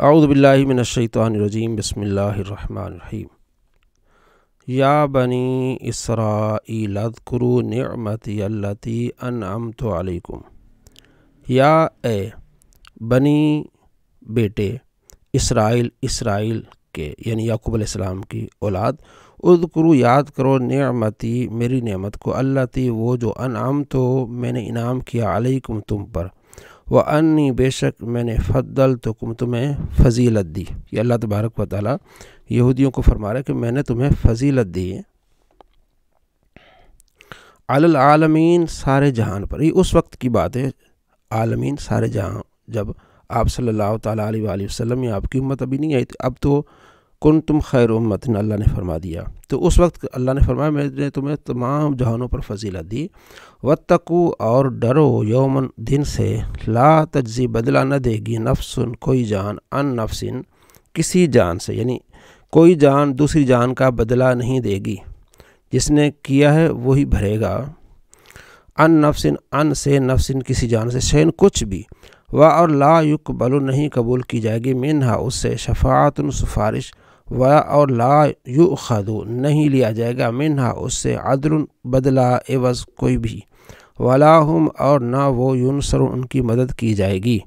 اعوذ باللہ من الشیطان الرجیم بسم اللہ الرحمن الرحیم یا بنی اسرائیل اذکروا نعمتی التی انعمت علیکم۔ یا اے بنی بیٹے اسرائیل کے یعنی یعقوب علیہ السلام کی اولاد، اذکروا یاد کرو نعمتی میری نعمت کو، التی وہ جو انعمت میں نے انعام کیا علیکم تم پر، وَأَنِّي بے شک میں نے فضلتکم تمہیں فضیلت دی۔ یہ اللہ تبارک و تعالیٰ یہودیوں کو فرما رہا ہے کہ میں نے تمہیں فضیلت دی علی العالمین سارے جہان پر۔ یہ اس وقت کی بات ہے، عالمین سارے جہان، جب آپ صلی اللہ تعالیٰ علیہ وآلہ وسلم یا آپ کی امت ابھی نہیں آئی تھی، اب تو کنتم خیر امت اللہ نے فرما دیا، تو اس وقت اللہ نے فرمایا میں نے تمہیں تمام جہانوں پر فضیلت دی۔ واتقوا اور ڈرو یومن دن سے، لا تجزی بدلہ نہ دے گی نفس کوئی جان ان نفس کسی جان سے، یعنی کوئی جان دوسری جان کا بدلہ نہیں دے گی، جس نے کیا ہے وہی بھرے گا، ان نفس ان سے نفس کسی جان سے، شین کچھ بھی، اور لا یقبل نہیں قبول کی جائے گی منہا اس سے شفاعت سفارش، اور لا یؤخذ نہیں لیا جائے گا منہا اس سے عدل بدلہ عوض کوئی بھی، ولا ہم اور نہ وہ ینصر ان کی مدد کی جائے گی۔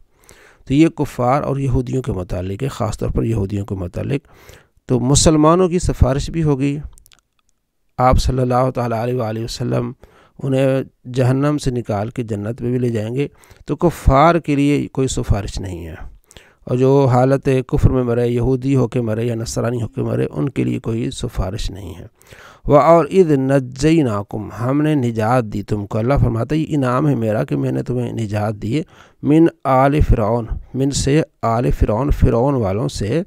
تو یہ کفار اور یہودیوں کے متعلق ہے، خاص طور پر یہودیوں کے متعلق۔ تو مسلمانوں کی سفارش بھی ہوگی، آپ صلی اللہ تعالیٰ علیہ وآلہ وسلم انہیں جہنم سے نکال کے جنت میں بھی لے جائیں گے، تو کفار کے لیے کوئی سفارش نہیں ہے، اور جو حالت کفر میں مرے، یہودی ہو کے مرے یا نصرانی ہو کے مرے، ان کے لیے کوئی سفارش نہیں ہے۔ اور اذ نجیناکم ہم نے نجات دی تم کو، اللہ فرماتا ہے یہ انعام ہے میرا کہ میں نے تمہیں نجات دی من آل فرعون، من سے آل فرعون، فرعون والوں سے،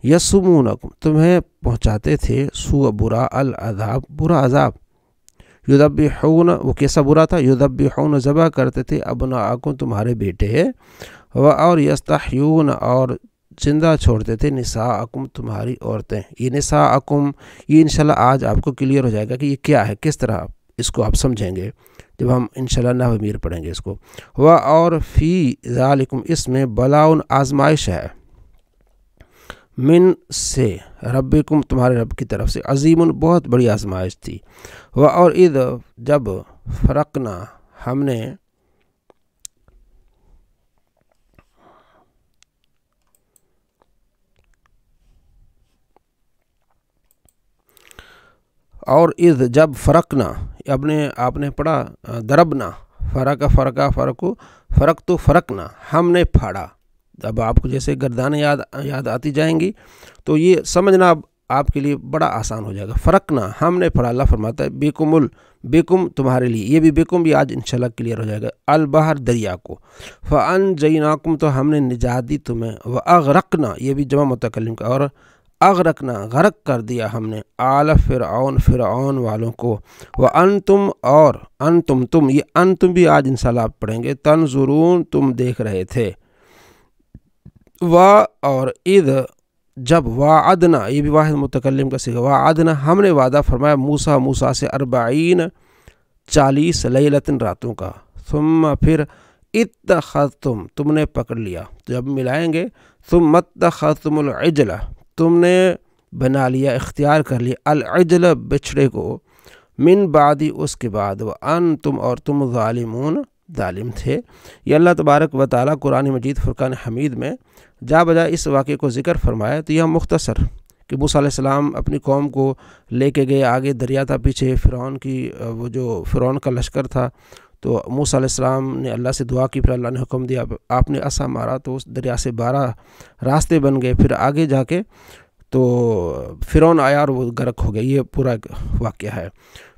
یسومونکم تمہیں پہنچاتے تھے سوء برا العذاب برا عذاب، یذبحون وہ کیسا برا تھا، یذبحون ذبح کرتے تھے ابناءکم تمہارے بیٹے، اور یستحیون اور زندہ چھوڑتے تھے نساءکم تمہاری عورتیں۔ یہ نساءکم یہ انشاءاللہ آج آپ کو کلیئر ہو جائے گا کہ یہ کیا ہے، کس طرح اس کو آپ سمجھیں گے جب ہم انشاءاللہ نحو میر پڑھیں گے اس کو۔ اور فی ذالکم اس میں بلاؤن آزمائش ہے، من سے ربکم تمہارے رب کی طرف سے، عظیم بہت بڑی آزمائش تھی۔ اور اذ جب فرقنا ہم نے اور اذ جب فرقنا آپ نے پڑھا دربنا، فرق تو فرقنا ہم نے پھاڑا، اب آپ کو جیسے گردانیں یاد آتی جائیں گی تو یہ سمجھنا اب آپ کے لیے بڑا آسان ہو جائے گا۔ فرقنا ہم نے پھاڑا، اللہ فرماتا ہے بیکم تمہارے لیے، یہ بھی بیکم بھی آج انشاءاللہ کلیئر ہو جائے گا، البحر دریا کو، فانجیناکم تو ہم نے نجات دی تمہیں، واغرقنا یہ بھی جمع متکلم کا، اور اغرقنا غرق کر دیا ہم نے آل فرعون والوں کو، وانتم اور انتم تم، یہ انتم بھی آج انشاءاللہ آپ پڑھیں گے، تنظرون تم دیکھ رہے تھے، اور اذ جب وعدنا یہ بھی واحد متکلم کا صیغہ، وعدنا ہم نے وعدہ فرمایا موسیٰ سے 40 لیلتن راتوں کا، ثم پھر اتخذتم تم نے پکڑ لیا، جب ملائیں گے، ثم اتخذتم العجل تم نے بنا لیا اختیار کر لیا، العجل بچھڑے کو، من بعدی اس کے بعد، وانتم اور تم ظالمون ظالم تھے۔ یہ اللہ تبارک و تعالیٰ قرآن مجید فرقان حمید میں جا بجا اس واقعے کو ذکر فرمایا، تو یہ مختصر کہ موسیٰ علیہ السلام اپنی قوم کو لے کے گئے، آگے دریا تھا، پیچھے فرعون کا لشکر تھا، تو موسیٰ علیہ السلام نے اللہ سے دعا کی، پھر اللہ نے حکم دیا، آپ نے عصا مارا تو اس دریا سے 12 راستے بن گئے، پھر آگے جا کے تو فرعون آیا اور وہ غرق ہو گیا، یہ پورا واقعہ ہے۔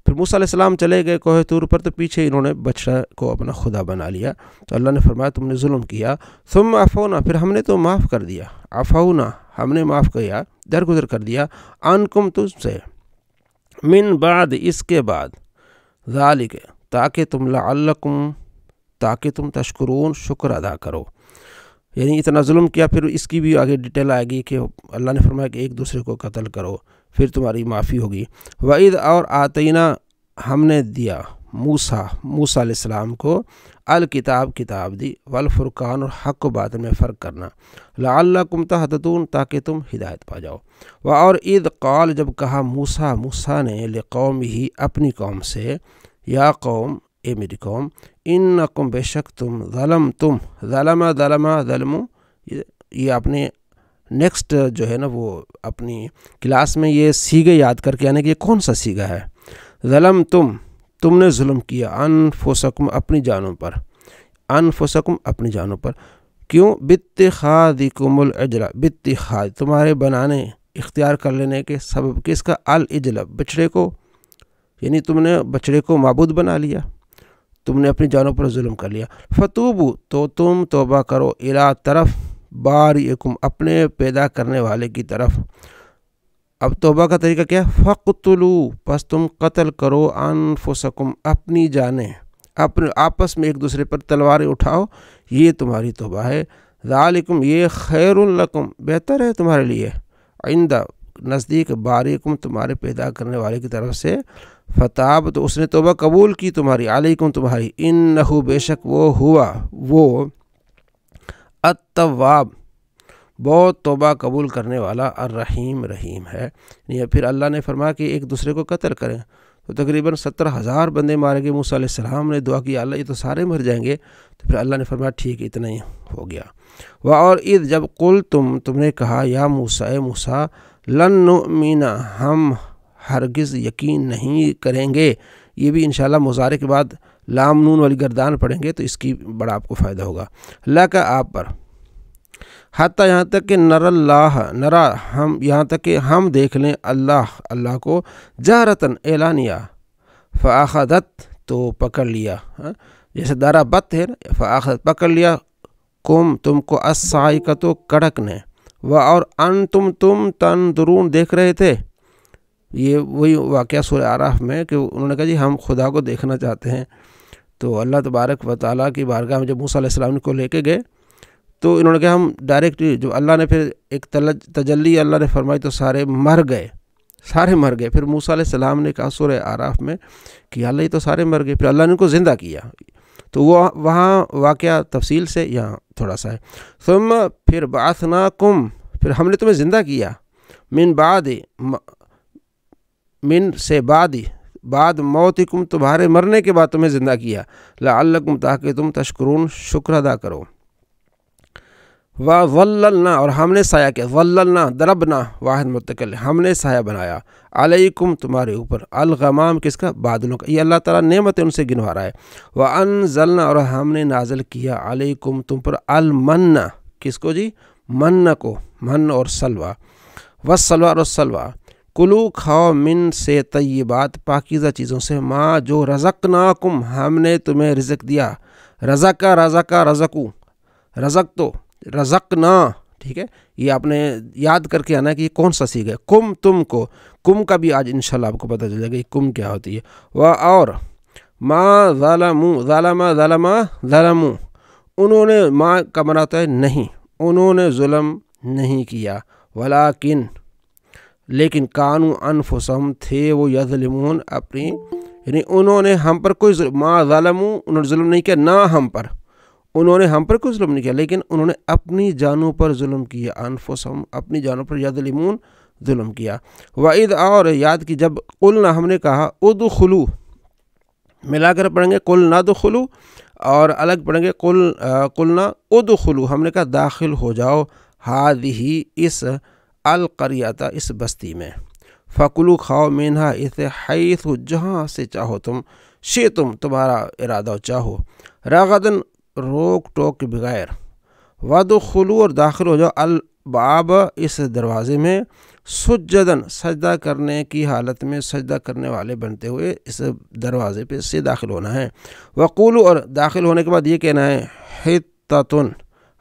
پھر موسیٰ علیہ السلام چلے گئے کوہ طور پر، تو پیچھے انہوں نے بچڑا کو اپنا خدا بنا لیا، تو اللہ نے فرمایا تم نے ظلم کیا، ثم عفونا پھر ہم نے تو معاف کر دیا، عفونا ہم نے معاف کیا، درگزر کر دیا، عنکم تم سے، من بعد اس کے بعد، ذالک تاکہ تم تشکرون شکر ادا کرو، یعنی اتنا ظلم کیا، پھر اس کی بھی آگے ڈیٹیل آئے گی کہ اللہ نے فرمایا کہ ایک دوسرے کو قتل کرو، پھر تمہاری معافی ہوگی۔ وَإِذْ اور آتینا ہم نے دیا موسیٰ علیہ السلام کو الکتاب کتاب دی، والفرقان اور حق و باطل میں فرق کرنا، لعلکم تہتدون تاکہ تم ہدایت پا جاؤ۔ اور اذ قال جب کہا موسیٰ نے لقومہ اپنی قوم سے، یا قوم اے میری قوم، انکم بے شک تم ظلموا یہ اپنے نیکسٹ جو ہے نا وہ اپنی کلاس میں یہ سیغے یاد کر کے آنے کہ یہ کون سا سیغہ ہے۔ تم نے ظلم کیا، انفسکم اپنی جانوں پر، کیوں؟ باتخاذکم العجل، باتخاذ تمہارے بنانے اختیار کر لینے کے سبب کس کا؟ العجل بچڑے کو، یعنی تم نے بچڑے کو معبود بنا لیا، تم نے اپنی جانوں پر ظلم کر لیا۔ فتوبو تو تم توبہ کرو، الی طرف بارئکم اپنے پیدا کرنے والے کی طرف۔ اب توبہ کا طریقہ کیا؟ فقتلوا پس تم قتل کرو، انفسکم اپنی جانیں، اپنے آپس میں ایک دوسرے پر تلواریں اٹھاؤ، یہ تمہاری توبہ ہے۔ ذالکم یہ خیر لکم بہتر ہے تمہارے لیے، عند نزدیک بارئکم تمہارے پیدا کرنے والے کی طرف سے۔ فتاب تو اس نے توبہ قبول کی تمہاری، علیکم تمہاری، انہ بے شک وہ التواب بہت توبہ قبول کرنے والا، الرحیم رحیم ہے۔ یہ پھر اللہ نے فرمایا کہ ایک دوسرے کو قتل کریں، تو تقریباً 70,000 بندے مارے گئے۔ موسیٰ علیہ السلام نے دعا کی اللہ یہ تو سارے مر جائیں گے، تو پھر اللہ نے فرمایا ٹھیک اتنا ہی ہو گیا۔ اور اذ جب تم نے کہا یا موسیٰ اے موسیٰ، لن نؤمن ہم ہرگز یقین نہیں کریں گے، یہ بھی انشاءاللہ مضارع کے بعد لام نون والی گردان پڑھیں گے تو اس کی بڑا آپ کو فائدہ ہوگا، اللہ کا آپ پر، حتیٰ یہاں تک کہ ہم یہاں تک کہ ہم دیکھ لیں اللہ کو جہرتاً اعلانیہ، فاخذت تو پکڑ لیا، جیسے دارا بت ہے، فاخذت پکڑ لیا، تم کو الصاعقۃ کڑک نے، اور انتم تنظرون دیکھ رہے تھے۔ یہ وہی واقعہ سورہ اعراف میں کہ انہوں نے کہا جی ہم خدا کو دیکھنا چاہتے ہیں، تو اللہ تبارک و تعالیٰ کی بارگاہ میں جب موسیٰ علیہ السلام کو لے کے گئے تو انہوں نے کہا ہم ڈائریکٹ، جو اللہ نے پھر ایک تجلی اللہ نے فرمائی تو سارے مر گئے۔ پھر موسیٰ علیہ السلام نے کہا سورہ اعراف میں کہ اللہ یہ تو سارے مر گئے، پھر اللہ نے ان کو زندہ کیا، تو وہ وہاں واقعہ تفصیل سے یہاں تھوڑا سا ہے۔ ثم پھر بعثناکم پھر ہم نے تمہیں زندہ کیا، من سے بعد موتکم تمہارے مرنے کے بعد تمہیں زندہ کیا، لعلکم تاکہ تم تشکرون شکر ادا کرو۔ وَظَلَّلْنَا اور ہم نے سایہ کیا، ظَلَّلْنَا ضربنا واحد متکل، ہم نے سایہ بنایا، علیکم تمہارے اوپر، الغمام کس کا؟ بادلوں کا، یہ اللہ تعالیٰ نعمت ان سے گنوا رہا ہے۔ وَأَنزَلْنَا اور ہم نے نازل کیا، علیکم تم پر، المن کس کو جی؟ من کو، من اور سلوہ، والسلوہ اور سلوہ، کلو کھاؤ من سے طیبات پاکیزہ چیزوں سے، ما جو رزقناکم ہم نے تمہیں رزق دیا، رزقو رزق تو رزقنا، ٹھیک ہے، یہ آپ نے یاد کر کے آنا ہے کہ یہ کون سا سیغہ ہے، کم تم کو، کم کا بھی آج انشاءاللہ آپ کو پتہ چل جائے گا کم کیا ہوتی ہے۔ اور ما ظلموا انہوں نے، ما کا معنی ہوتا ہے نہیں، انہوں نے ظلم نہیں کیا، لیکن کانوا انفسہم تھے وہ یظلمون اپنی، یعنی انہوں نے ہم پر کوئی ظلم، ما ظلموا انہوں نے ظلم نہیں کیا، نہ ہم پر، انہوں نے ہم پر کوئی ظلم نہیں کیا، لیکن انہوں نے اپنی جانوں پر ظلم کیا، انفسہم اپنی جانوں پر، یظلمون ظلم کیا۔ وَإِذْ اور یاد کی جب قلنا ہم نے کہا، ادخلوا ملا کر پڑھیں گے قلنا ادخلوا، اور الگ پڑھیں گے قلنا ادخلوا، ہم نے کہا داخل ہو جاؤ، ہذہ اس القریۃ اس بستی میں، فکلوا کھاؤ منہا اسے، حیث جہاں سے چاہو تم، شئتم تمہارا ارادہ ہو چاہو، رغدن روک ٹوک کے بغیر، وادخلوا اور داخل ہو جاؤ، الباب اس دروازے میں، سجدن سجدہ کرنے کی حالت میں، سجدہ کرنے والے بنتے ہوئے اس دروازے پہ سے داخل ہونا ہے، وقولوا اور داخل ہونے کے بعد یہ کہنا ہے، حطۃ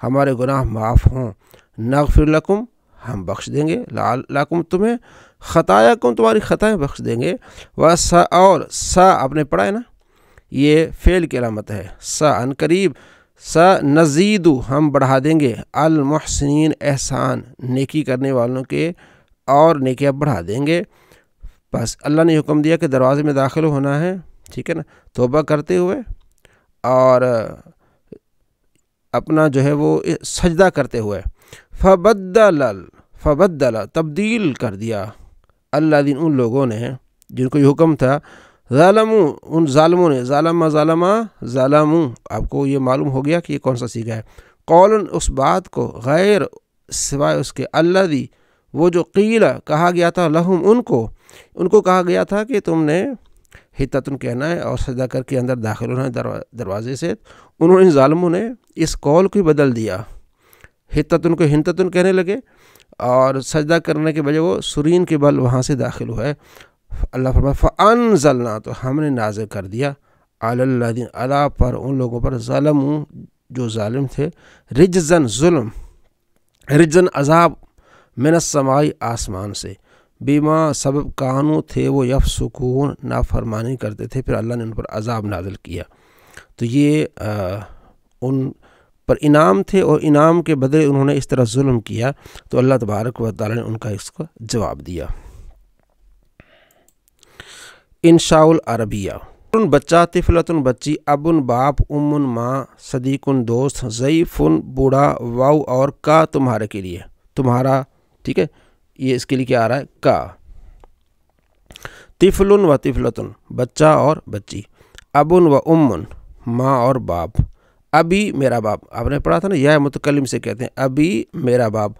ہمارے گناہ معاف ہوں، نغفر لکم ہم بخش دیں گے، لعلکم تمہیں، خطایاکم تمہاری خطائیں بخش دیں گے، اور سا آپ نے پڑھا ہے نا، یہ فعل کی علامت ہے، سا ان قریب، سا نزید ہم بڑھا دیں گے، المحسنین احسان نیکی کرنے والوں کے اور نیکیاں بڑھا دیں گے۔ بس اللہ نے حکم دیا کہ دروازے میں داخل ہونا ہے، ٹھیک ہے نا، توبہ کرتے ہوئے اور اپنا جو ہے وہ سجدہ کرتے ہوئے، فبدل تبدیل کر دیا الذین ان لوگوں نے جن کو یہ حکم تھا، ظالموا ان ظالموں نے، ظالموا آپ کو یہ معلوم ہو گیا کہ یہ کون سا صیغہ ہے، قول اس بات کو، غیر سوائے اس کے، الذی وہ جو قیل کہا گیا تھا، لہم ان کو کہا گیا تھا کہ تم نے حتتن کہنا ہے اور سجدہ کر کے اندر داخل ہونا ہے دروازے سے، انہوں نے ظالموں نے اس قول کو بدل دیا، حتتن کو ہنتتن کہنے لگے اور سجدہ کرنے کے بجائے وہ سرین کے بل وہاں سے داخل ہوئے۔ اللہ فرمایا فَأَنزَلْنَا تو ہم نے نازل کر دیا عَلَى الَّذِينَ عَلَى پر ان لوگوں پر ظلموا جو ظالم تھے، رجزن ظلم، رجزن عذاب، من السماء آسمان سے، بیما سبب کانو تھے وہ یفسقون نافرمانی کرتے تھے، پھر اللہ نے ان پر عذاب نازل کیا۔ تو یہ ان پر انعام تھے اور انعام کے بدلے انہوں نے اس طرح ظلم کیا، تو اللہ تبارک و تعالی نے ان کا اس کو جواب دیا۔ انشاء العربیہ، بچہ، طفلتن بچی، ابن باپ، امن ماں، صدیقن دوست، ضعیفن بوڑھا، واو اور کا تمہارے کے لیے، تمہارا، ٹھیک ہے، یہ اس کے لیے کیا آ رہا ہے، کا۔ طفلن و طفلتن بچہ اور بچی، ابن و امن ماں اور باپ، ابھی میرا باپ، آپ نے پڑھا تھا نا، یا متکلم سے کہتے ہیں ابھی میرا باپ،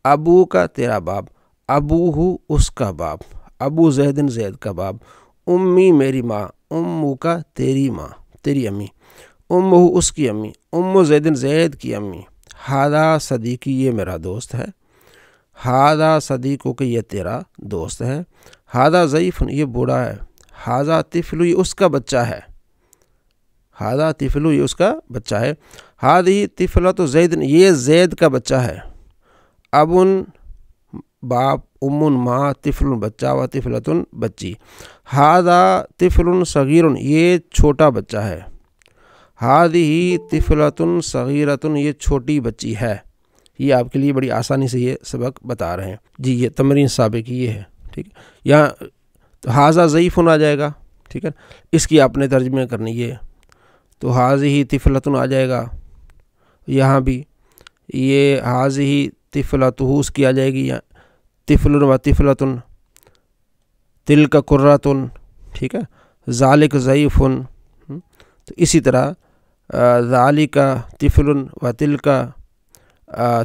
ابو کا تیرا باپ، ابو اس کا باپ، ابو زیدن زید کا باپ، امی میری ماں، امو کا تیری ماں تیری امی، امو اس کی امی، امو زیدن زید کی امی، ہادا صدیقی یہ میرا دوست ہے، ہادا صدیقو کہ یہ تیرا دوست ہے، ہادا ضعیفن یہ بوڑھا ہے، ہادا طفل یہ اس کا بچہ ہے، ہادا طفل یہ اس کا بچہ ہے، ہادی طفلت زیدن یہ زید کا بچہ ہے، ابن باپ، امن ماں، طفل بچہ و طفلتن بچی، ہادا طفل صغیرن یہ چھوٹا بچہ ہے، ہادی طفلتن صغیرتن یہ چھوٹی بچی ہے۔ یہ آپ کے لیے بڑی آسانی سے یہ سبق بتا رہے ہیں جی، یہ تمرین سابق یہ ہے، ٹھیک ہے، یہاں ہاذا ضعیفن آ جائے گا، ٹھیک ہے، اس کی آپ نے ترجمہ کرنی ہے، تو حاضی طفلتن آ جائے گا، یہاں بھی یہ حاضی طفلتہ اس کی آ جائے گی، طفل و طفلتن، تلک قرۃن، ٹھیک ہے، ذالک ضعیفن، تو اسی طرح ذالک طفل و تلک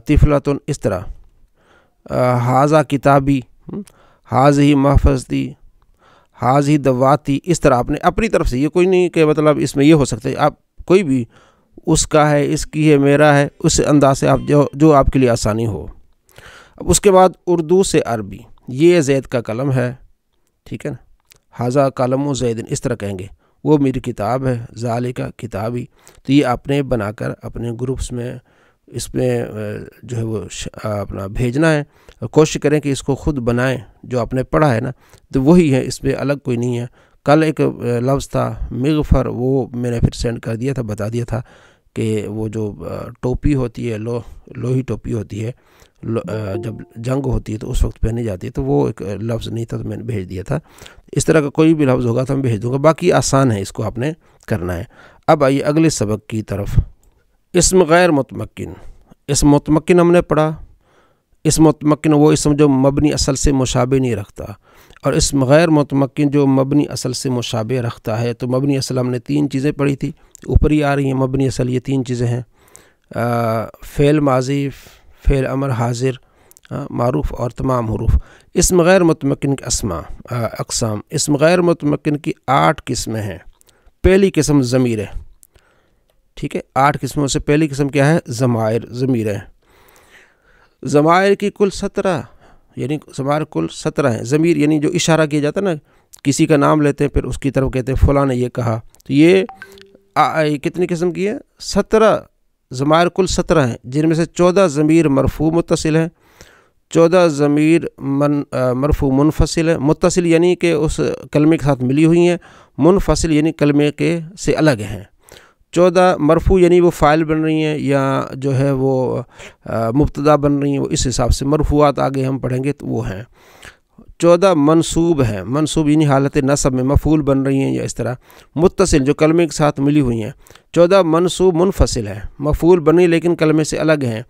طفلتن، اس طرح حاذا کتابی، حاذی محفظتی، حاذی دواتی، اس طرح آپ نے اپنی طرف سے، یہ کوئی نہیں کہ مطلب اس میں یہ ہو سکتا ہے، آپ کوئی بھی اس کا ہے، اس کی ہے، میرا ہے، اس انداز سے آپ جو آپ کے لیے آسانی ہو۔ اب اس کے بعد اردو سے عربی، یہ زید کا قلم ہے، ٹھیک ہے نا، حاذا قلم زیدن اس طرح کہیں گے، وہ میری کتاب ہے، ذالک کتابی، تو یہ آپ نے بنا کر اپنے گروپس میں اس میں جو ہے وہ اپنا بھیجنا ہے، اور کوشش کریں کہ اس کو خود بنائیں، جو آپ نے پڑھا ہے نا تو وہی ہے، اس میں الگ کوئی نہیں ہے۔ کل ایک لفظ تھا مغفر، وہ میں نے پھر سینڈ کر دیا تھا، بتا دیا تھا کہ وہ جو ٹوپی ہوتی ہے، لوہی ٹوپی ہوتی ہے، جب جنگ ہوتی ہے تو اس وقت پہنی جاتی ہے، تو وہ ایک لفظ نہیں تھا تو میں نے بھیج دیا تھا۔ اس طرح کا کوئی بھی لفظ ہوگا تو میں بھیج دوں گا، باقی آسان ہے، اس کو آپ نے کرنا ہے۔ اب آئیے اگلے سبق کی طرف۔ اسم غیر متمکن، اسم متمکن ہم نے پڑھا، اسم متمکن وہ اسم جو مبنی اصل سے مشابہ نہیں رکھتا، اور اسم غیر متمکن جو مبنی اصل سے مشابہ رکھتا ہے۔ تو مبنی اصل ہم نے 3 چیزیں پڑھی تھی، اوپر ہی آ رہی ہیں مبنی اصل، یہ 3 چیزیں ہیں، فعل ماضی، فعل امر حاضر، معروف اور تمام حروف۔ اسم غیر متمکن کے اقسام، اسم غیر متمکن کی 8 قسمیں ہیں۔ پہلی قسم ضمیر ہے، ٹھیک ہے، 8 قسموں سے پہلی قسم کیا ہے، ضمیر ہے۔ ضمائر کی کل 17، یعنی ضمائر کل 17 ہیں۔ ضمیر یعنی جو اشارہ کیا جاتا ہے نا، کسی کا نام لیتے ہیں پھر اس کی طرف کہتے ہیں فلاں نے یہ کہا، تو یہ کتنی قسم کی ہے، 17 ضمائر کل 17 ہیں، جن میں سے 14 ضمیر مرفوع متصل ہیں، 14 ضمیر مرفوع منفصل ہے۔ متصل یعنی کہ اس کلمے کے ساتھ ملی ہوئی ہیں، منفصل یعنی کلمے کے سے الگ ہیں۔ 14 مرفوع یعنی وہ فاعل بن رہی ہیں یا جو ہے وہ مبتدا بن رہی ہیں، وہ اس حساب سے مرفوعات آگے ہم پڑھیں گے تو وہ ہیں۔ 14 منصوب ہیں، منصوب یعنی حالت نصب میں مفعول بن رہی ہیں یا اس طرح، متصل جو کلمے کے ساتھ ملی ہوئی ہیں، 14 منصوب منفصل ہے، مفعول بنی لیکن کلمے سے الگ ہیں،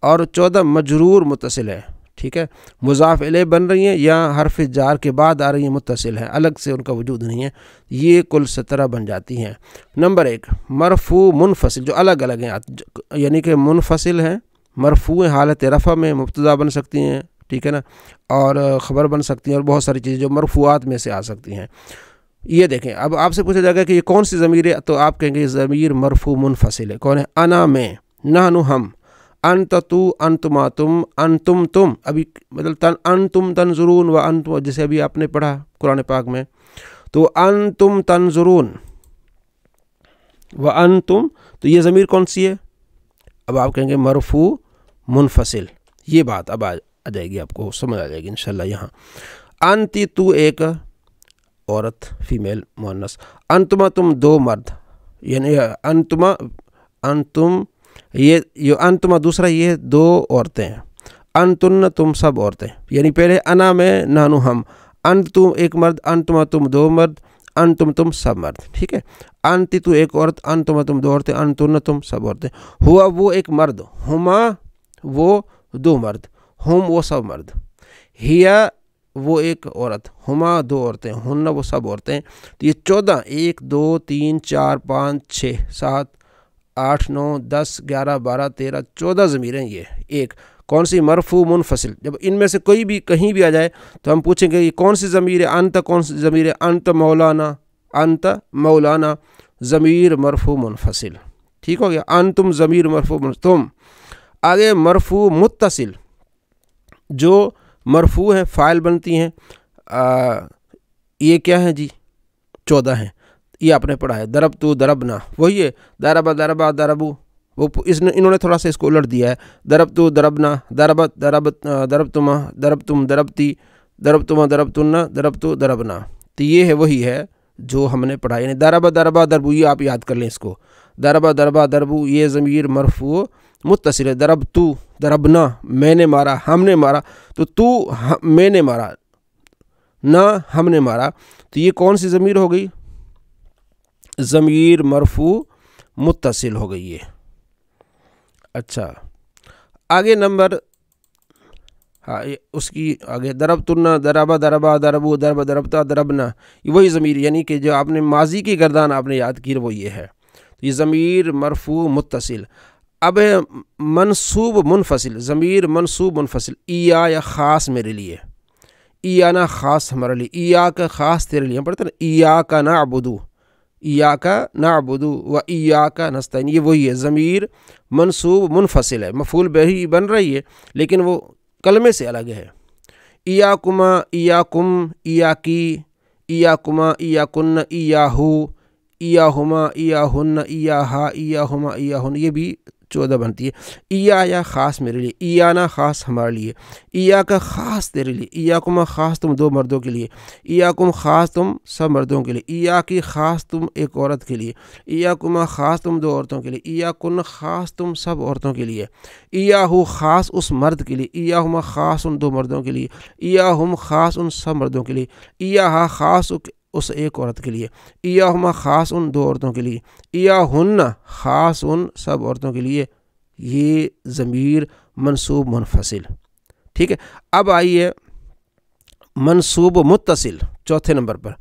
اور 14 مجرور متصل ہے، ٹھیک ہے، مضاف الیہ بن رہی ہیں یا حرف جار کے بعد آ رہی ہیں، متصل ہیں، الگ سے ان کا وجود نہیں ہے، یہ کل 17 بن جاتی ہیں۔ نمبر 1 مرفوع منفصل جو الگ الگ ہیں، یعنی کہ منفصل ہیں، مرفوع حالت رفع میں مبتدا بن سکتی ہیں، ٹھیک ہے نا، اور خبر بن سکتی ہیں، اور بہت ساری چیزیں جو مرفوعات میں سے آ سکتی ہیں۔ یہ دیکھیں، اب آپ سے پوچھا جائے گا کہ یہ کون سی ضمیر ہے، تو آپ کہیں گے ضمیر مرفوع منفصل ہے۔ کون ہے؟ انا میں، نحن ہم، انت تو، انتما تم، انتم تم، ابھی مطلب انتم تنظرون و انتم، جیسے ابھی آپ نے پڑھا قرآن پاک میں، تو انتم تنظرون و انتم، تو یہ ضمیر کون سی ہے؟ اب آپ کہیں گے مرفوع منفصل۔ یہ بات اب آ جائے گی، آپ کو سمجھ آ جائے گی انشاءاللہ۔ یہاں انتی تو ایک عورت، فیمیل مؤنث، انتما تم دو مرد، یعنی انتما، انتم، یہ انتما دوسرا، یہ دو عورتیں ہیں، انتن تم سب عورتیں، یعنی پہلے انا میں، نحن ہم، انت تم ایک مرد، انتما تم دو مرد، انتم تم سب مرد، ٹھیک ہے، انتی تو ایک عورت، انتما تم دو عورتیں، انتن تم سب عورتیں، ہوا وہ ایک مرد، ہما وہ دو مرد، ہم وہ سب مرد، ہیا وہ ایک عورت، ہما دو عورتیں، ہن وہ سب عورتیں۔ تو یہ 14 1 2 3 4 5 6 7 8 9 10 11 12 13 14 ضمیریں، یہ ایک کون سی؟ مرفوع منفصل۔ جب ان میں سے کوئی بھی کہیں بھی آ جائے تو ہم پوچھیں گے یہ کون سی ضمیر ہے؟ انت کون سی ضمیر ہے؟ انت مولانا، انت مولانا، ضمیر مرفوع منفصل، ٹھیک ہو گیا۔ انتم ضمیر مرفوع منفصل۔ تم آگے مرفوع متصل، جو مرفوع ہیں، فاعل بنتی ہیں، یہ کیا ہیں جی؟ 14 ہیں، یہ آپ نے پڑھا ہے، ضربتو ضربنا، وہی ہے، ضربا ضربا ضربو، وہ انہوں نے تھوڑا سا اس کو الٹ دیا ہے، ضربتو ضربنا، ضربت ضربت، ضربتما ضربتم، ضربتی ضربتما ضربتن، ضربتو ضربنا، تو یہ ہے وہی ہے جو ہم نے پڑھا، یعنی ضربا ضربا ضربو، یہ آپ یاد کر لیں اس کو، ضربا ضربا ضربو، یہ ضمیر مرفوع متصل ہے۔ ضربتو ضربنا، میں نے مارا، ہم نے مارا، تو میں نے مارا، نہ ہم نے مارا، تو یہ کون سی ضمیر ہو گئی؟ ضمیر مرفوع متصل ہو گئی ہے۔ اچھا آگے نمبر، ہاں اس کی آگے ضربتن، ضربا ضربا ضربو، ضرب ضربتا ضربنا، وہی ضمیر، یعنی کہ جو آپ نے ماضی کی گردان آپ نے یاد کی وہ یہ ہے، یہ ضمیر مرفوع متصل۔ اب منصوب منفصل، ضمیر منصوب منفصل، ایا یا خاص میرے لیے، ایانا خاص ہمارے لیے، ایا کا خاص تیرے لیے، ہم پڑھتے ہیں ایا کا نعبدو، ایا کا نعبدو و ایا کا نستعین، یہ وہی ہے، ضمیر منصوب منفصل ہے، مفعول بہ بن رہی ہے لیکن وہ کلمے سے الگ ہے۔ ایاکما، ایاکم، ایاکی، ایاکما، ایاکن، ایاہو، ایاہما، ایاہن، ایاہا، ایاہما، ایاہن، یہ بھی 14 بنتی ہے۔ ایا یا خاص میرے لیے، ایانا خاص ہمارے لیے، ایا کا خاص تیرے لیے، ایاکما خاص تم دو مردوں کے لیے، ایاکم خاص تم سب مردوں کے لیے، ایا کی خاص تم ایک عورت کے لیے، ایاکما خاص تم دو عورتوں کے لیے، ایاکن خاص تم سب عورتوں کے لیے، ایاہو خاص اس مرد کے لیے، ایاہما خاص ان دو مردوں کے لیے، ایاہم خاص ان سب مردوں کے لیے، ایاہا خاص اس ایک عورت کے لیے، ایاہما خاص ان دو عورتوں کے لیے، ایاہن خاص ان سب عورتوں کے لیے، یہ ضمیر منصوب منفصل، ٹھیک ہے۔ اب آئیے منصوب متصل، چوتھے نمبر پر،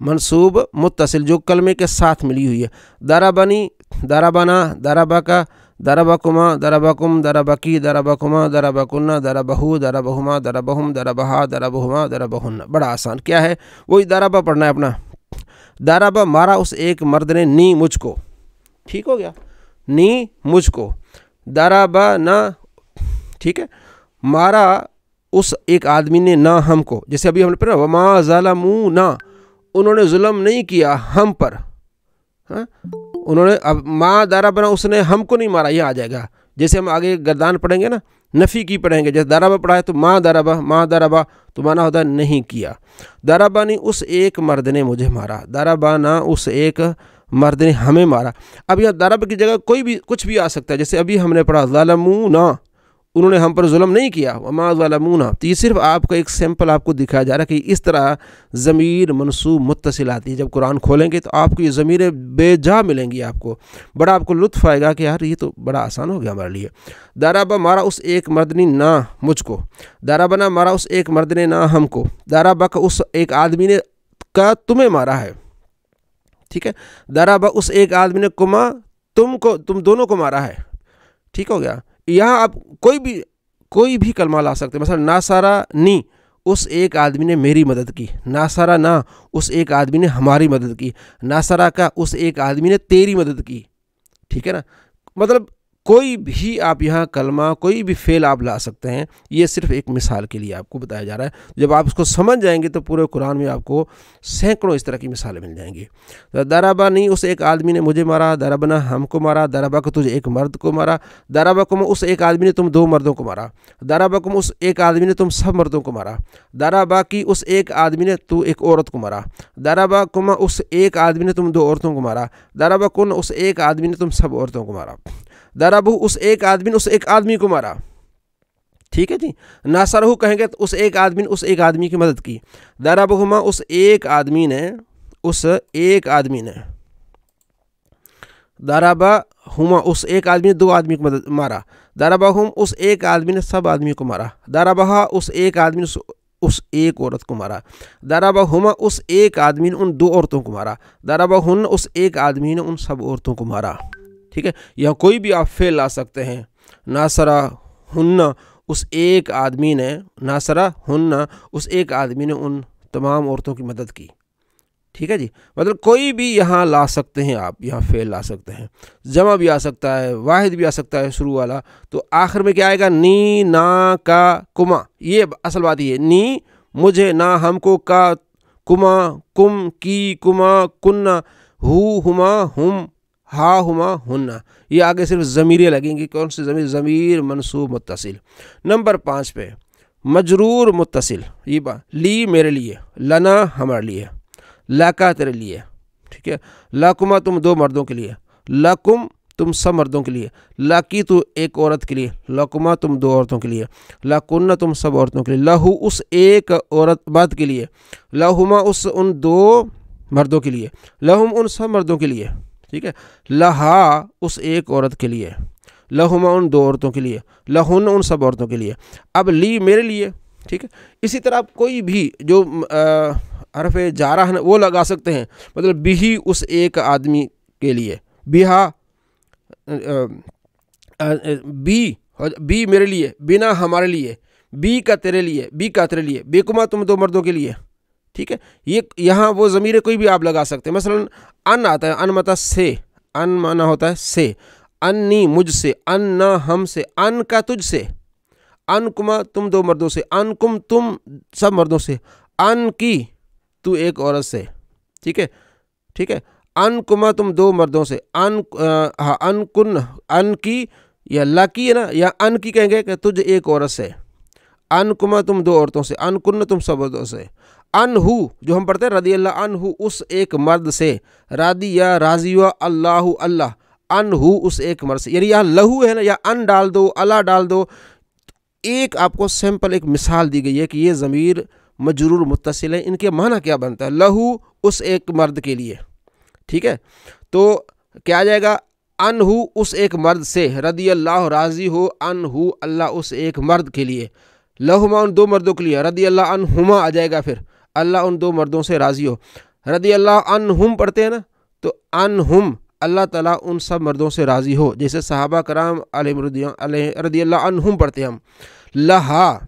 منصوب متصل جو کلمے کے ساتھ ملی ہوئی ہے، ضربنی، ضربنا، ضربکا، ضربکما، ضربکم، ضربکی، ضربکما، ضربکن، ضربہو، ضربہما، ضربہم، ضربہا، ضربہما، ضربہن، بڑا آسان، کیا ہے؟ وہی ضربہ پڑھنا ہے اپنا، ضربہ مارا اس ایک مرد نے، نی مجھ کو، ٹھیک ہو گیا، نی مجھ کو، ضربنا، ٹھیک ہے، مارا اس ایک آدمی نے، نہ ہم کو، جیسے ابھی ہم نے پڑھا وما ظلمونا، انہوں نے ظلم نہیں کیا ہم پر، ہاں انہوں نے، اب ما ضربنا، اس نے ہم کو نہیں مارا، یہ آ جائے گا، جیسے ہم آگے گردان پڑھیں گے نا، نفی کی پڑھیں گے، جیسے ضربہ پڑھا ہے تو ما ضربہ، ما ضربہ تو مانا ہوتا ہے نہیں کیا، ضربنی اس ایک مرد نے مجھے مارا، ضربنا اس ایک مرد نے ہمیں مارا۔ اب یہاں ضرب کی جگہ کوئی بھی کچھ بھی آ سکتا ہے، جیسے ابھی ہم نے پڑھا ظلمونا، انہوں نے ہم پر ظلم نہیں کیا، وما ظلمونا۔ تو یہ صرف آپ کا ایک سیمپل آپ کو دکھایا جا رہا ہے کہ اس طرح ضمیر منصوب متصل آتی ہے۔ جب قرآن کھولیں گے تو آپ کو یہ ضمیریں بے جا ملیں گی، آپ کو بڑا آپ کو لطف آئے گا کہ یار یہ تو بڑا آسان ہو گیا ہمارے لیے۔ ضرب مارا اس ایک مرد نے نہ مجھ کو، ضربنا مارا اس ایک مرد نے نہ ہم کو، ضرب کا اس ایک آدمی نے کا تمہیں مارا ہے، ٹھیک ہے، ضرب اس ایک آدمی نے کما تم دونوں کو مارا ہے، ٹھیک ہو گیا۔ یہاں آپ کوئی بھی کلمہ لا سکتے ہیں، مثلا ناصرہ نی اس ایک آدمی نے میری مدد کی، ناصرہ نا اس ایک آدمی نے ہماری مدد کی، ناصرہ کا اس ایک آدمی نے تیری مدد کی، ٹھیک ہے نا۔ مطلب کوئی بھی آپ یہاں کلمہ کوئی بھی فعل آپ لا سکتے ہیں، یہ صرف ایک مثال کے لیے آپ کو بتایا جا رہا ہے۔ جب آپ اس کو سمجھ جائیں گے تو پورے قرآن میں آپ کو سینکڑوں اس طرح کی مثالیں مل جائیں گی۔ ضربا نہیں اس ایک آدمی نے مجھے مارا، ضربنا ہم کو مارا، ضربا کو تجھے ایک مرد کو مارا، ضربکم اس ایک آدمی نے تم دو مردوں کو مارا، ضربکم اس ایک آدمی نے تم سب مردوں کو مارا، ضربا کی اس ایک آدمی نے تو ایک عورت کو مارا، ضربکم اس ایک آدمی نے تم دو عورتوں کو مارا، ضربکن اس ایک آدمی نے تم سب عورتوں کو مارا، ضربہ اس ایک آدمی نے اس ایک آدمی کو مارا، ٹھیک ہے جی۔ ناصرہ کہیں گے تو اس ایک آدمی نے اس ایک آدمی کی مدد کی، ضربہما اس ایک آدمی نے ضربہما اس ایک آدمی نے دو آدمی کو مارا، ضربہم اس ایک آدمی نے سب آدمی کو مارا، ضربہا اس ایک آدمی نے اس ایک عورت کو مارا، ضربہما اس ایک آدمی نے ان دو عورتوں کو مارا، ضربہن اس ایک آدمی نے ان سب عورتوں کو مارا، ٹھیک ہے۔ یہاں کوئی بھی آپ فعل لا سکتے ہیں، ناصرہ ہن اس ایک آدمی نے، ناصرہ ہن اس ایک آدمی نے ان تمام عورتوں کی مدد کی، ٹھیک ہے جی۔ مطلب کوئی بھی یہاں لا سکتے ہیں، آپ یہاں فعل لا سکتے ہیں، جمع بھی آ سکتا ہے، واحد بھی آ سکتا ہے شروع والا، تو آخر میں کیا آئے گا؟ نی نا کا کما، یہ اصل بات یہ ہے، نی مجھے، نا ہم کو، کا کما کم کی کما کننا، ہو ہما ہم، ہا ہما ہننا، یہ آگے صرف ضمیریں لگیں گی۔ کون سی ضمیر؟ ضمیر منصوب متصل۔ نمبر 5 پہ مجرور متصل، یہ لی میرے لیے، لنا ہمارے لیے، لکا تیرے لیے، ٹھیک ہے، لکما تم دو مردوں کے لیے، لکم تم سب مردوں کے لیے، لکی تو ایک عورت کے لیے، لکما تم دو عورتوں کے لیے، لکنہ تم سب عورتوں کے لیے، لہو اس ایک عورت مرد کے لیے، لہما اس ان دو مردوں کے لیے، لہم ان سب مردوں کے لیے، ٹھیک ہے، لہا اس ایک عورت کے لیے، لہما ان دو عورتوں کے لیے، لہن ان سب عورتوں کے لیے۔ اب لی میرے لیے، ٹھیک ہے۔ اسی طرح آپ کوئی بھی جو حرف جارہ ہے وہ لگا سکتے ہیں، مطلب بھی اس ایک آدمی کے لیے، بیہا بی میرے لیے، بنا ہمارے لیے، بی کا تیرے لیے، بی کا تیرے لیے، بیکما تم دو مردوں کے لیے، ٹھیک ہے۔ یہ یہاں وہ ضمیر کوئی بھی آپ لگا سکتے ہیں، مثلا ان آتا ہے، ان مطلب سے، ان مانا ہوتا ہے سے، انی مجھ سے، ان نہ ہم سے، ان کا تجھ سے، ان کما تم دو مردوں سے، ان کم تم سب مردوں سے، ان کی تو ایک عورت سے، ٹھیک ہے، ٹھیک ہے، ان کما تم دو مردوں سے، ان کن، ان کی یا لکی ہے نا، یا ان کی کہیں گے کہ تجھ ایک عورت سے، ان کما تم دو عورتوں سے، ان کن تم سب عورتوں سے، ان ہو جو ہم پڑھتے ہیں رضی اللہ عنہ اس ایک مرد سے، رادی یا راضی و اللہ اللہ، ان ہو اس ایک مرد سے، یعنی یہاں لہو ہے نا، یا ان ڈال دو، اللہ ڈال دو۔ ایک آپ کو سیمپل ایک مثال دی گئی ہے کہ یہ ضمیر مجرور متصل ہے، ان کے معنی کیا بنتا ہے؟ لہو اس ایک مرد کے لیے، ٹھیک ہے، تو کیا جائے گا؟ ان ہو اس ایک مرد سے، رضی اللہ راضی ہو، ان ہو اللہ اس ایک مرد کے لیے، لہما ان دو مردوں کے لیے، رضی اللہ عنہما آ جائے گا، پھر اللہ ان دو مردوں سے راضی ہو، رضی اللہ عنہم پڑھتے ہیں نا، تو عنہم اللہ تعالیٰ ان سب مردوں سے راضی ہو، جیسے صحابہ کرام علیہ رضی اللہ عنہم پڑھتے ہیں ہم۔ لہا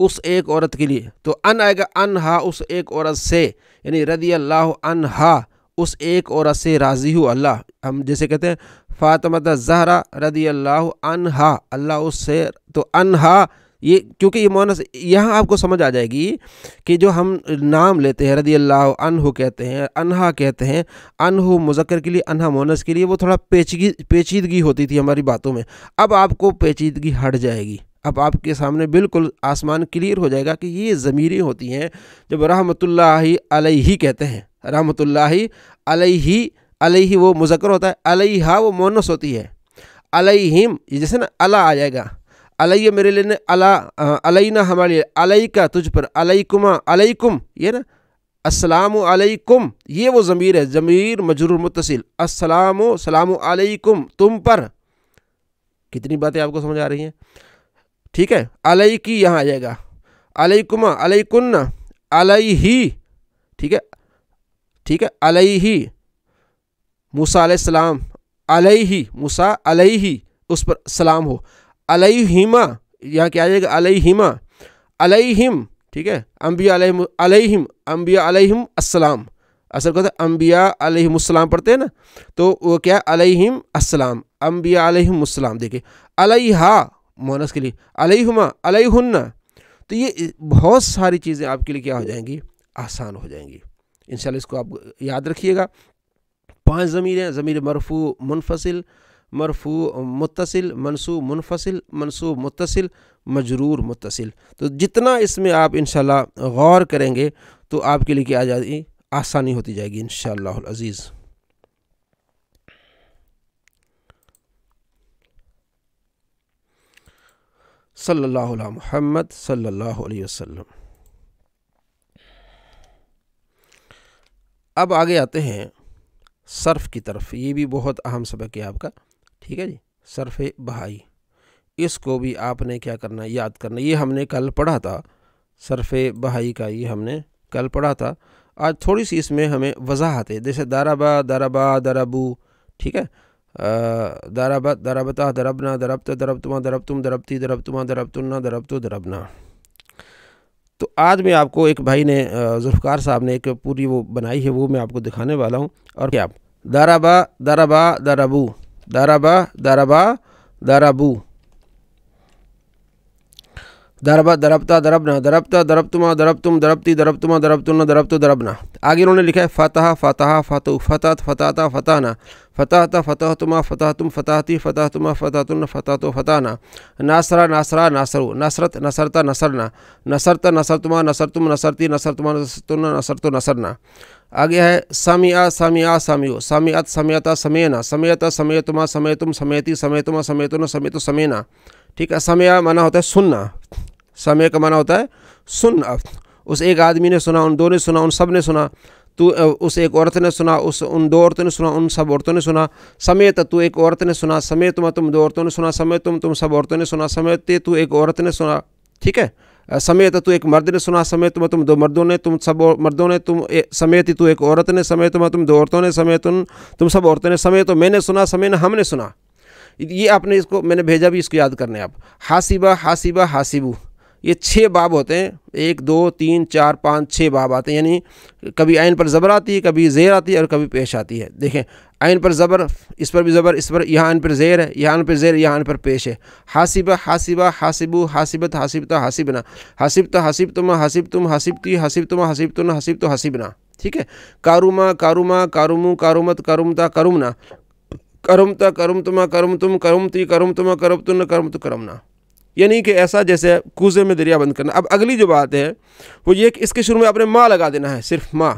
اس ایک عورت کے لیے، تو ان آئے گا، انہا اس ایک عورت سے، یعنی رضی اللہ عنہا اس ایک عورت سے راضی ہو اللہ، ہم جیسے کہتے ہیں فاطمہ زہرا رضی اللہ عنہا، اللہ اس سے، تو انہا یہ کیونکہ یہ مونس، یہاں آپ کو سمجھ آ جائے گی کہ جو ہم نام لیتے ہیں رضی اللہ عنہ کہتے ہیں، انہا کہتے ہیں، انہو مذکر کے لیے، انہا مونس کے لیے، وہ تھوڑا پیچیدگی ہوتی تھی ہماری باتوں میں، اب آپ کو پیچیدگی ہٹ جائے گی، اب آپ کے سامنے بالکل آسمان کلیئر ہو جائے گا کہ یہ ضمیریں ہوتی ہیں۔ جب رحمۃ اللہ علیہ کہتے ہیں، رحمۃ اللہ علیہ، وہ مذکر ہوتا ہے، علیہا وہ مونس ہوتی ہے، علیہم جیسے نا اللہ آ جائے گا، علیہ میرے لیے، علینا ہمارے لیے، علیکا تجھ پر، علیکما علیکم یہ نا، السلام علیکم یہ وہ ضمیر ہے، ضمیر مجرور متصل، السلام سلام علیکم تم پر. کتنی باتیں آپ کو سمجھ آ رہی ہیں؟ ٹھیک ہے. علیکی یہاں آ جائے گا، علیکما علیکن علیہ، ٹھیک ہے ٹھیک ہے، علیہ موسیٰ علیہ السلام، علیہ موسیٰ علیہ اس پر سلام ہو، علیہما یہاں کیا آ جائے گا، علیہما علیہم، ٹھیک ہے. انبیاء علیہم انبیاء علیہم السلام، اصل کہتا ہے انبیاء علیہم السلام پڑھتے ہیں نا، تو وہ کیا علیہم السلام، انبیاء علیہم السلام. دیکھیں علیہا مونس کے لیے، علیہما علیہن. تو یہ بہت ساری چیزیں آپ کے لیے کیا ہو جائیں گی، آسان ہو جائیں گی انشاءاللہ. اس کو آپ یاد رکھیے گا. 5 ضمیر ہیں، ضمیر مرفوع منفصل، مرفوع متصل، منصوب منفصل، منصوب متصل، مجرور متصل. تو جتنا اس میں آپ انشاءاللہ غور کریں گے تو آپ کے لیے کیا آ جائے گی، آسانی ہوتی جائے گی انشاءاللہ العزیز. صلی اللہ علیہ محمد صلی اللہ علیہ وسلم. اب آگے آتے ہیں صرف کی طرف. یہ بھی بہت اہم سبق ہے آپ کا، ٹھیک ہے جی. صرف بہائی، اس کو بھی آپ نے کیا کرنا ہے، یاد کرنا. یہ ہم نے کل پڑھا تھا، صرف بہائی کا یہ ہم نے کل پڑھا تھا. آج تھوڑی سی اس میں ہمیں وضاحت ہے. جیسے دربا دربا دربو، ٹھیک ہے، دربت دربتا دربنا دربت دربتما دربتم دربتی دربتما دربتنا دربتو دربنا. تو آج میں آپ کو ایک بھائی نے ذوالفقار صاحب نے ایک پوری وہ بنائی ہے، وہ میں آپ کو دکھانے والا ہوں. اور کیا دربا دربا دربو، دربا دربا دربو، دربا دربتا دربنا دربتا دربتما دربتم دربتی دربتما دربتنا دربتو دربنا. آگے انہوں نے لکھا ہے فتح فتح فتو، فتحت فتحتا فتحنا، فتحتا فتحتما فتحتم فتحتی فتحتما فتحتن فتحتو فتحنا. ناصرہ ناصرہ ناصرو، نصرت نصرتا نصرنا، نصرتا نصرتما نصرتم نصرتی نصرتما نصرتن نصرتو نصرنا. آگے ہے سمیع سمیع سمیو، سمیعت سمیعتا سمینا، سمیعتا سمیتما سمیتم سمیتی سمیتما سمیتن سمیتو سمینا. ٹھیک ہے. سمیع معنی ہوتا ہے سننا، سمیع کا معنی ہوتا ہے سننا. اس ایک آدمی نے سنا، ان دو نے سنا، ان سب نے سنا. تو اس ایک عورت نے سنا، ان دو عورتوں نے سنا، ان سب عورتوں نے سنا. سمیت تو ایک عورت نے سنا، سمیتما تم دو عورتوں نے سنا، سمیتم تم سب عورتوں نے سنا، سمیتے تو ایک عورت نے سنا. ٹھیک ہے. سمیت تو ایک مرد نے سنا، سمیتما تم دو مردوں نے، تم سب مردوں نے، تم سمیتی تو ایک عورت نے، سمیتما تم دو عورتوں نے، سمیتن تم سب عورتوں نے، سمیتو میں نے سنا، سمینا ہم نے سنا. یہ آپ نے اس کو میں نے بھیجا بھی، اس کو یاد کرنے آپ. حاسبہ حاسبہ حاسبو، یہ 6 باب ہوتے ہیں. 1 2 3 4 5 6 باب آتے ہیں. یعنی کبھی عین پر زبر آتی ہے، کبھی زیر آتی ہے، اور کبھی پیش آتی ہے. دیکھیں عین پر زبر، اس پر بھی زبر، اس پر یہاں عین پر زیر ہے، یہاں عین پر زیر، یہاں عین پر پیش ہے. حاسبہ حاسبہ حاسبو، حاسبت حاسبتا حاسبنا، حاسبتا حاسبتما حاسبتم حاسبتی حاسبتما حاسبتن حاسبتو حاسبنا. ٹھیک ہے. کاروما کاروما کارومو کارومت کارومتا کارومنا، کرمتا کرمتما کرمتم کرمتی کرمتما کرمتن کرمت کرمنا. یعنی کہ ایسا جیسے کوزے میں دریا بند کرنا. اب اگلی جو بات ہے وہ یہ کہ اس کے شروع میں آپ نے ماں لگا دینا ہے، صرف ماں.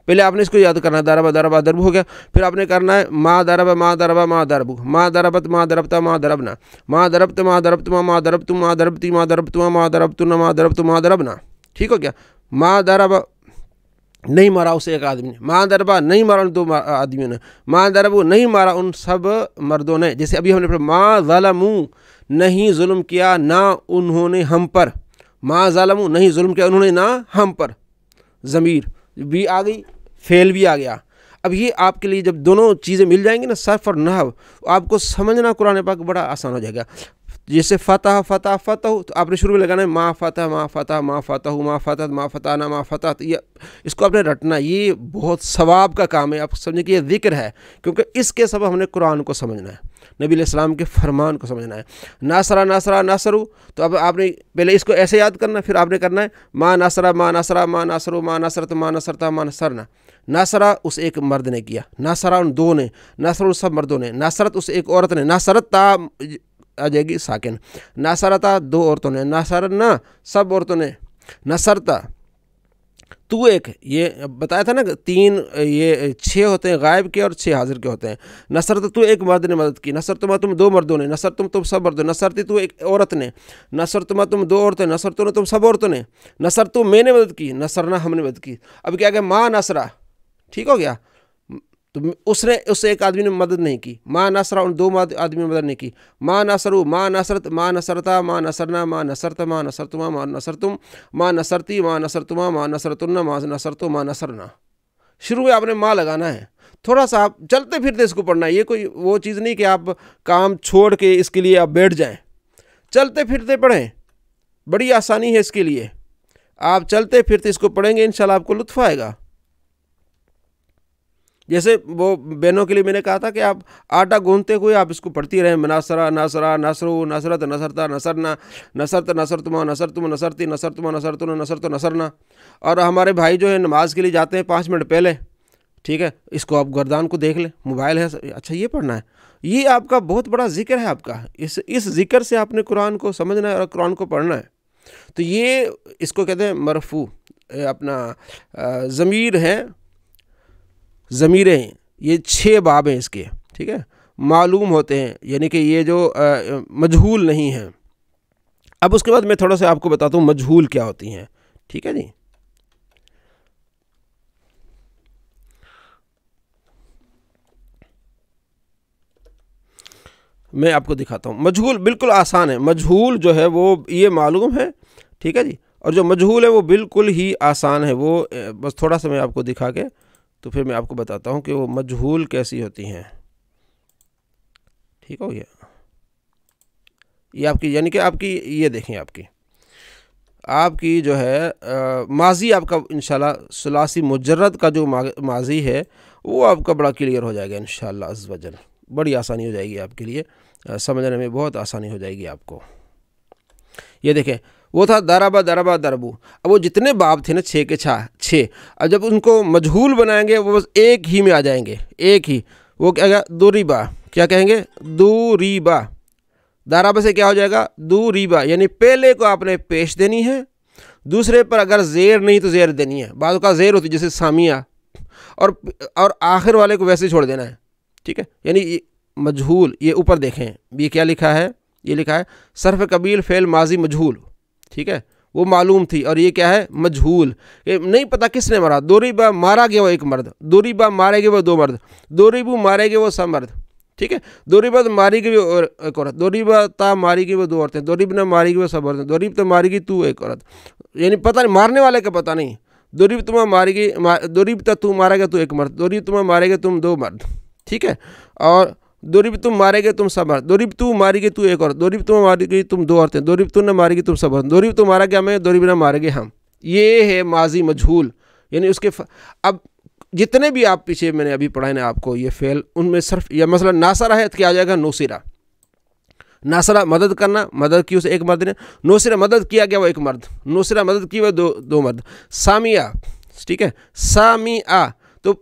پہلے آپ نے اس کو یاد کرنا ہے، دربا دربا درب ہو گیا. پھر آپ نے کرنا ہے ماں دربا ماں دربا ماں دربو، ماں دربت ماں دربتا ماں دربنا، ماں دربت ماں دربتما ماں دربتم ماں دربتی ماں دربتما ماں دربتن ماں دربتو ماں دربنا. ٹھیک ہو گیا. ماں دربا نہیں مارا اسے ایک آدمی نے، ماں دربا نہیں مارا ان 2 آدمیوں نے، ماں دربو نہیں مارا ان سب مردوں نے. جیسے ابھی ہم نے پڑھا ماں ظلمو، نہیں ظلم کیا نہ انہوں نے ہم پر، ماں ظلمو نہیں ظلم کیا انہوں نے نہ ہم پر. ضمیر بھی آ گئی، فعل بھی آ گیا. اب یہ آپ کے لیے جب دونوں چیزیں مل جائیں گی نا، صرف اور نحو، آپ کو سمجھنا قرآن پاک بڑا آسان ہو جائے گا. جیسے فتح فتح فتح، تو آپ نے شروع میں لگانا ہے ماں فتح ماں فتح ماں فتح ماں فتح ماں فتحنا ماں فتح. یہ اس کو آپ نے رٹنا. یہ بہت ثواب کا کام ہے. آپ سمجھیں کہ یہ ذکر ہے، کیونکہ اس کے سبب ہم نے قرآن کو سمجھنا ہے، نبی علیہ السلام کے فرمان کو سمجھنا ہے. ناصرہ ناصرہ ناصرو، تو اب آپ نے پہلے اس کو ایسے یاد کرنا، پھر آپ نے کرنا ہے ماں ناصرہ ماں ناصرہ ماں ناصرو ماں ناصرت ماں نصرتا ماں نصرنا. ناصرہ اس ایک مرد نے کیا، ناصرہ ان 2 نے، ناصر ان سب مردوں نے، ناصرت اس ایک عورت نے، ناصرت تا آ جائے گی ساکن، ناصرتا 2 عورتوں نے، ناصرنا سب عورتوں نے، نصرتا تو ایک، یہ بتایا تھا نا کہ 3 یہ 6 ہوتے ہیں غائب کے اور 6 حاضر کے ہوتے ہیں. نصرت تو ایک مرد نے مدد کی، نصرتما تم 2 مردوں نے، نصرتم تم سب مردوں، نصرتی تو ایک عورت نے، نصرتما تم 2 عورتیں، نصرتوں نے تم سب عورتوں نے، نصرتو میں نے مدد کی، نصرنا ہم نے مدد کی. اب کیا کہ ماں نصرہ، ٹھیک ہو گیا، تو اس ایک آدمی نے مدد نہیں کی. ماں نصرہ، ان 2 آدمی نے مدد نہیں کی. ماں نصرو، ماں نصرت، ماں نصرتا، ماں نصرنا، ماں نصرت، ماں نصرتما، ماں نصرتم، ماں نصرتی، ماں نصرتما، ماں نصرتن، ماں نصرتو، ماں نصرنا. شروع میں آپ نے ماں لگانا ہے. تھوڑا سا آپ چلتے پھرتے اس کو پڑھنا ہے. یہ کوئی وہ چیز نہیں کہ آپ کام چھوڑ کے اس کے لیے آپ بیٹھ جائیں. چلتے پھرتے پڑھیں، بڑی آسانی ہے اس کے لیے. آپ چلتے پھرتے اس کو پڑھیں گے انشاءاللہ آپ کو لطف آئے گا. جیسے وہ بہنوں کے لیے میں نے کہا تھا کہ آپ آٹا گوندتے ہوئے آپ اس کو پڑھتی رہیں، ناصرہ، ناصرہ، نصرو، نصرت، نصرتا، نصرنا، نصرت، نصرتما، نصرتم، نصرتی، نصرتما، نصرتن، نصرت، نصرنا. اور ہمارے بھائی جو ہے نماز کے لیے جاتے ہیں 5 منٹ پہلے، ٹھیک ہے، اس کو آپ گردان کو دیکھ لیں، موبائل ہے، اچھا یہ پڑھنا ہے. یہ آپ کا بہت بڑا ذکر ہے. آپ کا اس ذکر سے آپ نے قرآن کو سمجھنا ہے اور قرآن کو پڑھنا ہے. تو یہ اس کو کہتے ہیں مرفوع، اپنا ضمیر ہے، ضمیریں ہیں. یہ 6 باب ہیں اس کے، ٹھیک ہے، معلوم ہوتے ہیں، یعنی کہ یہ جو مجہول نہیں ہیں. اب اس کے بعد میں تھوڑا سا آپ کو بتاتا ہوں مجہول کیا ہوتی ہیں. ٹھیک ہے جی. میں آپ کو دکھاتا ہوں. مجہول بالکل آسان ہے. مجہول جو ہے وہ یہ معلوم ہے، ٹھیک ہے جی. اور جو مجہول ہے وہ بالکل ہی آسان ہے. وہ بس تھوڑا سا میں آپ کو دکھا کے تو پھر میں آپ کو بتاتا ہوں کہ وہ مجہول کیسی ہوتی ہیں. ٹھیک ہو گیا. یہ آپ کی، یعنی کہ آپ کی، یہ دیکھیں آپ کی جو ہے ماضی آپ کا انشاءاللہ ثلاثی مجرد کا جو ماضی ہے وہ آپ کا بڑا کلیئر ہو جائے گا انشاءاللہ عز و جل. بڑی آسانی ہو جائے گی آپ کے لیے، سمجھنے میں بہت آسانی ہو جائے گی آپ کو. یہ دیکھیں، وہ تھا دربا دربا دربو. اب وہ جتنے باب تھے نا 6 کے 6، اب جب ان کو مجہول بنائیں گے وہ بس ایک ہی میں آ جائیں گے، ایک ہی. وہ کیا گا؟ دوریبا. کیا کہیں گے؟ دوریبا. دارابا سے کیا ہو جائے گا؟ دوریبا. یعنی پہلے کو آپ نے پیش دینی ہے، دوسرے پر اگر زیر نہیں تو زیر دینی ہے. بعض کا زیر ہوتی جیسے سامیہ، اور آخر والے کو ویسے چھوڑ دینا ہے. ٹھیک ہے. یعنی مجہول، یہ اوپر دیکھیں یہ کیا لکھا ہے، یہ لکھا ہے صرف قبیل فعل ماضی مجہول. ٹھیک ہے، وہ معلوم تھی. اور یہ کیا ہے؟ مجہول. یہ نہیں پتا کس نے مارا. دوریبا مارا گیا وہ ایک مرد، دوریبا مارے گئے وہ 2 مرد، دوریبو مارے گئے وہ سب مرد. ٹھیک ہے. دوریبا ماری گئی وہ ایک عورت، دوریبا تا ماری گئی وہ 2 عورتیں، دوریبنا ماری گئی وہ سب عورتیں، دوریب تو ماری گئی تو ایک عورت. یعنی پتہ نہیں، مارنے والے کا پتہ نہیں. دوریب تمہیں ماری گئی، دوریب تا تو مارا گیا تو ایک مرد، دوریب تمہیں مارے گئے تم 2 مرد. ٹھیک ہے. اور دوریب تم مارے گئے تم سب مرد، دوریب تو ماری گئی تو ایک عورت، دوریب تمہیں ماری گئی تم 2 عورتیں، دوریب تم نہ ماری گئی تم سب عورت، دوریب تو مارا گیا میں، دوریب نہ مارے گئے ہم. یہ ہے ماضی مجہول. یعنی اس کے اب جتنے بھی آپ پیچھے میں نے ابھی پڑھائے نا آپ کو یہ فعل، ان میں صرف یا مثلا ناصرہ ہے تو کیا آ جائے گا؟ نوصرہ. ناصرہ مدد کرنا، مدد کی اسے ایک مرد نے. نوصرہ مدد کیا گیا وہ ایک مرد، نوصرہ مدد کی وہ 2 مرد. سامیہ، ٹھیک ہے، سامیہ. تو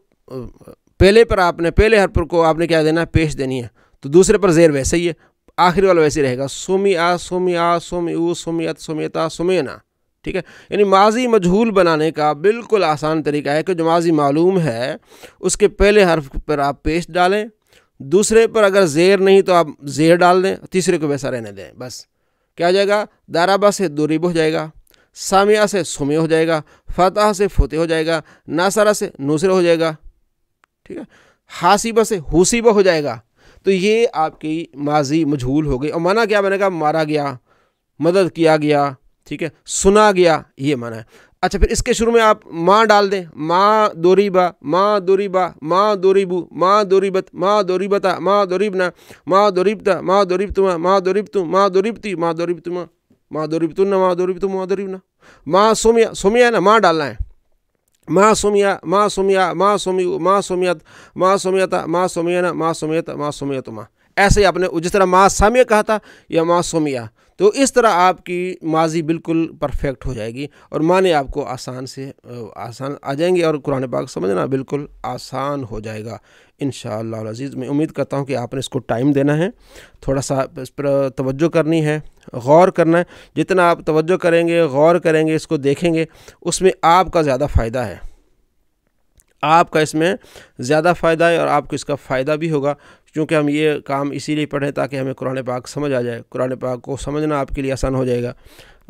پہلے پر آپ نے، پہلے حرف کو آپ نے کیا دینا ہے؟ پیش دینی ہے. تو دوسرے پر زیر ویسے ہی ہے، آخری والا ویسے ہی رہے گا. سومیہ، سومیہ، سومیو، سومیت، سومیتا، سومینا. ٹھیک ہے. یعنی ماضی مجہول بنانے کا بالکل آسان طریقہ ہے کہ جو ماضی معلوم ہے اس کے پہلے حرف پر آپ پیش ڈالیں، دوسرے پر اگر زیر نہیں تو آپ زیر ڈال دیں، تیسرے کو ویسا رہنے دیں. بس کیا ہو جائے گا؟ دارابا سے دوریب ہو جائے گا، سامیہ سے سومیہ ہو جائے گا، فتح سے فتح ہو جائے گا، ناصرہ سے نوصرہ ہو جائے گا. ٹھیک ہے. حاسیبہ سے حوسیبہ ہو جائے گا. تو یہ آپ کی ماضی مجہول ہو گئی. اور معنی کیا بنے گا؟ مارا گیا، مدد کیا گیا، ٹھیک ہے، سنا گیا، یہ معنی ہے. اچھا، پھر اس کے شروع میں آپ ماں ڈال دیں. ماں دوریبا، ماں دوریبا، ماں دوریبو، ماں دوریبت، ماں دوریبتا، ماں دوریبنا، ماں دوریبتا، ماں دوریبتما، ماں دوریبتو، ماں دوریبتی، ماں دوریبتما، ماں دوریبتن، ماں دوریبتو، ماں دوریبنا. ماں سومیہ، سومیہ ہے نا، ماں ڈالنا ہے. ماں سومیہ، ماں سومیہ، ماں سومیو، ماں سومیت، ماں سومیتا، ماں سومینا، ماں سومیت، ماں سومیتما. ایسے ہی آپ نے جس طرح ماں سامیہ کہا تھا یا ماں سومیہ، تو اس طرح آپ کی ماضی بالکل پرفیکٹ ہو جائے گی اور معنی آپ کو آسان آ جائیں گے اور قرآن پاک سمجھنا بالکل آسان ہو جائے گا انشاءاللہ العزیز. میں امید کرتا ہوں کہ آپ نے اس کو ٹائم دینا ہے، تھوڑا سا اس پر توجہ کرنی ہے غور کرنا ہے، جتنا آپ توجہ کریں گے، غور کریں گے، اس کو دیکھیں گے، اس میں آپ کا زیادہ فائدہ ہے، آپ کا اس میں زیادہ فائدہ ہے، اور آپ کو اس کا فائدہ بھی ہوگا، کیونکہ ہم یہ کام اسی لیے پڑھیں تاکہ ہمیں قرآن پاک سمجھ آ جائے، قرآن پاک کو سمجھنا آپ کے لیے آسان ہو جائے گا۔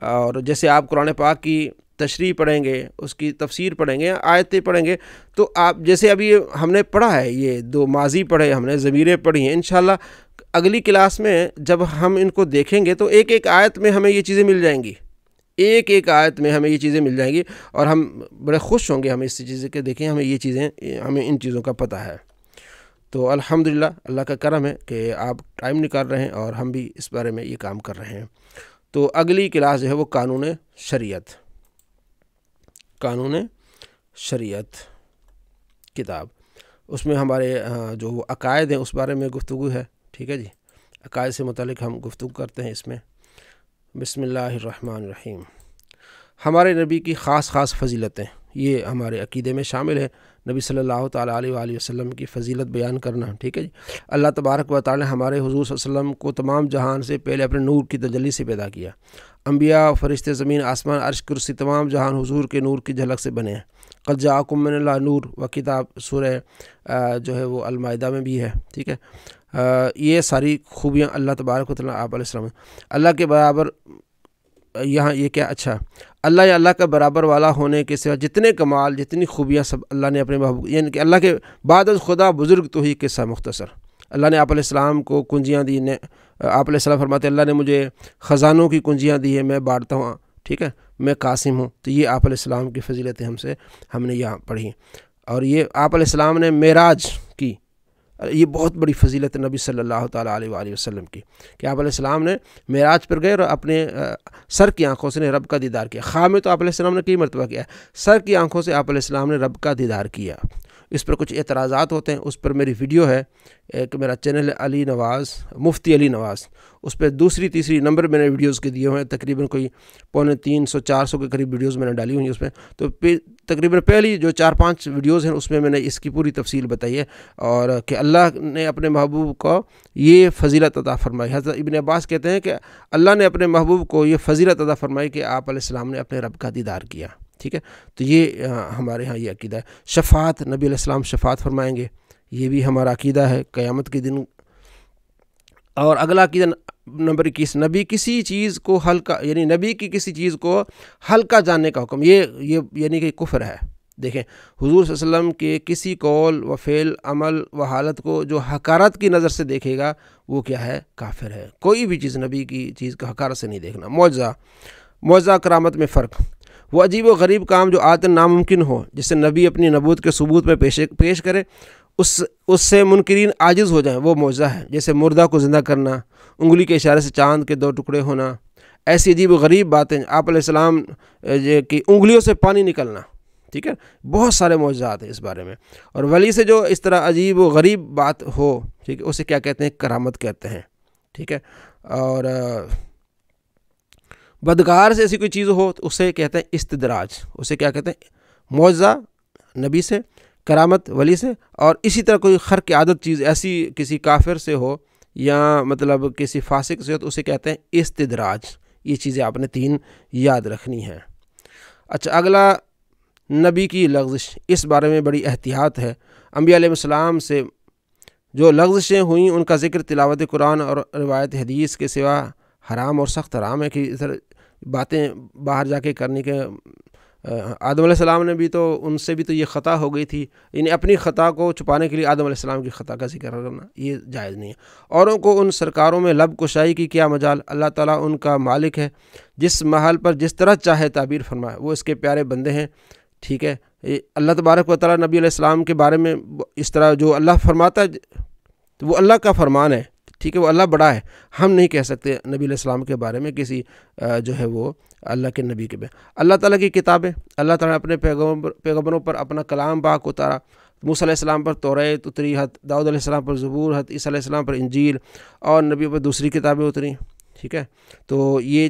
اور جیسے آپ قرآن پاک کی تشریح پڑھیں گے، اس کی تفسیر پڑھیں گے، آیتیں پڑھیں گے، تو آپ جیسے ابھی ہم نے پڑھا ہے، یہ 2 ماضی پڑھے ہم نے، ضمیریں پڑھی ہیں، انشاءاللہ اگلی کلاس میں جب ہم ان کو دیکھیں گے تو ایک ایک آیت میں ہمیں یہ چیزیں مل جائیں گی، ایک ایک آیت میں ہمیں یہ چیزیں مل جائیں گی، اور ہم بڑے خوش ہوں گے ہمیں اس چیزیں کے دیکھیں، ہمیں یہ چیزیں، ہمیں ان چیزوں کا پتہ ہے۔ تو الحمدللہ اللہ کا کرم ہے کہ آپ ٹائم نکال رہے ہیں اور ہم بھی اس بارے میں یہ کام کر رہے ہیں۔ تو اگلی کلاس جو ہے وہ قانون شریعت، قانون شریعت کتاب، اس میں ہمارے جو عقائد ہیں اس بارے میں گفتگو ہے، ٹھیک ہے جی، عقائد سے متعلق ہم گفتگو کرتے ہیں اس میں۔ بسم اللہ الرحمن الرحیم۔ ہمارے نبی کی خاص فضیلتیں، یہ ہمارے عقیدے میں شامل ہے، نبی صلی اللہ تعالیٰ علیہ وآلہ وسلم کی فضیلت بیان کرنا، ٹھیک ہے جی۔ اللہ تبارک و تعالیٰ نے ہمارے حضور صلی اللہ علیہ وسلم کو تمام جہان سے پہلے اپنے نور کی تجلی سے پیدا کیا، انبیاء، فرشتے، زمین، آسمان، عرش، کرسی، تمام جہان حضور کے نور کی جھلک سے بنے ہیں۔ قد جاءکم من اللہ نور و کتاب، سورہ جو ہے وہ المائدہ میں بھی ہے، ٹھیک ہے۔ یہ ساری خوبیاں اللہ تبارک و تعالیٰ آپ علیہ السلام، اللہ کے برابر، یہاں یہ کیا، اچھا، اللہ یا اللہ کا برابر والا ہونے کے سوا جتنے کمال، جتنی خوبیاں سب اللہ نے اپنے محبوب، یعنی کہ اللہ کے بعد از خدا بزرگ تو ہی قصہ مختصر، اللہ نے آپ علیہ السلام کو کنجیاں دی، آپ علیہ السلام فرماتے ہیں اللہ نے مجھے خزانوں کی کنجیاں دی ہے، میں بانٹتا ہوں، ٹھیک ہے، میں قاسم ہوں۔ تو یہ آپ علیہ السلام کی فضیلتیں ہم نے یہاں پڑھی ہیں۔ اور یہ آپ علیہ السلام نے معراج کی، یہ بہت بڑی فضیلت نبی صلی اللہ تعالیٰ علیہ وآلہ وسلم کی، کہ آپ علیہ السلام نے معراج پر گئے اور اپنے سر کی آنکھوں سے رب کا دیدار کیا۔ خواہ میں تو آپ علیہ السلام نے کئی مرتبہ کیا ہے، سر کی آنکھوں سے آپ علیہ السلام نے رب کا دیدار کیا۔ اس پر کچھ اعتراضات ہوتے ہیں، اس پر میری ویڈیو ہے، ایک میرا چینل ہے علی نواز، مفتی علی نواز، اس پہ دوسری تیسری نمبر میں نے ویڈیوز کے دیے ہوئے ہیں، تقریباً کوئی 350-400 کے قریب ویڈیوز میں نے ڈالی ہوئی ہیں اس پہ۔ تو تقریباً پہلی جو 4-5 ویڈیوز ہیں اس میں نے اس کی پوری تفصیل بتائی ہے، اور کہ اللہ نے اپنے محبوب کو یہ فضیلت عطا فرمائی۔ حضرت ابن عباس کہتے ہیں کہ اللہ نے اپنے محبوب کو یہ فضیلت عطا فرمائی کہ آپ علیہ السلام نے اپنے رب کا دیدار کیا، ٹھیک ہے۔ تو یہ ہمارے ہاں یہ عقیدہ ہے۔ شفاعت، نبی علیہ السلام شفاعت فرمائیں گے، یہ بھی ہمارا عقیدہ ہے قیامت کے دن۔ اور اگلا عقیدہ نمبر 21، نبی کسی چیز کو ہلکا، یعنی نبی کی کسی چیز کو ہلکا جاننے کا حکم، یہ یعنی کہ کفر ہے۔ دیکھیں، حضور صلی اللہ علیہ وسلم کے کسی قول و فعل، عمل و حالت کو جو حقارت کی نظر سے دیکھے گا وہ کیا ہے، کافر ہے۔ کوئی بھی چیز نبی کی چیز کو حقارت سے نہیں دیکھنا۔ معجزہ کرامت میں فرق، وہ عجیب و غریب کام جو عادتاً ناممکن ہو، جسے نبی اپنی نبوت کے ثبوت میں پیش کرے، اس سے منکرین عاجز ہو جائیں، وہ معجزہ ہے۔ جیسے مردہ کو زندہ کرنا، انگلی کے اشارے سے چاند کے 2 ٹکڑے ہونا، ایسی عجیب و غریب باتیں، آپ علیہ السلام کی انگلیوں سے پانی نکلنا، ٹھیک ہے، بہت سارے معجزات ہیں اس بارے میں۔ اور ولی سے جو اس طرح عجیب و غریب بات ہو، ٹھیک ہے، اسے کیا کہتے ہیں، کرامت کہتے ہیں، ٹھیک ہے۔ اور بدکار سے ایسی کوئی چیز ہو تو اسے کہتے ہیں استدراج، اسے کیا کہتے ہیں، معجزہ نبی سے، کرامت ولی سے، اور اسی طرح کوئی خرق عادت چیز ایسی کسی کافر سے ہو یا مطلب کسی فاسق سے ہو تو اسے کہتے ہیں استدراج۔ یہ چیزیں آپ نے 3 یاد رکھنی ہیں۔ اچھا، اگلا نبی کی لغزش، اس بارے میں بڑی احتیاط ہے۔ انبیاء علیہ السلام سے جو لغزشیں ہوئیں ان کا ذکر تلاوت قرآن اور روایت حدیث کے سوا حرام اور سخت حرام ہے، کہ اس طرح باتیں باہر جا کے کرنے کے۔ آدم علیہ السلام نے بھی تو، ان سے بھی تو یہ خطا ہو گئی تھی، یعنی اپنی خطا کو چھپانے کے لیے آدم علیہ السلام کی خطا کا ذکر کرنا یہ جائز نہیں ہے۔ اوروں کو ان سرکاروں میں لب کشائی کی کیا مجال، اللہ تعالیٰ ان کا مالک ہے، جس محل پر جس طرح چاہے تعبیر فرمائے، وہ اس کے پیارے بندے ہیں، ٹھیک ہے۔ اللہ تبارک و تعالیٰ نبی علیہ السلام کے بارے میں اس طرح جو اللہ فرماتا ہے وہ اللہ کا فرمان ہے، ٹھیک ہے، وہ اللہ بڑا ہے، ہم نہیں کہہ سکتے نبی علیہ السلام کے بارے میں کسی جو ہے وہ اللہ کے نبی کے بارے۔ اللہ تعالیٰ کی کتابیں، اللہ تعالیٰ نے اپنے پیغمبروں پر اپنا کلام پاک اتارا، موسیٰ علیہ السلام پر توریت اتری، داؤد علیہ السلام پر زبور، عیسیٰ علیہ السلام پر انجیل، اور نبیوں پر دوسری کتابیں اتریں، ٹھیک ہے۔ تو یہ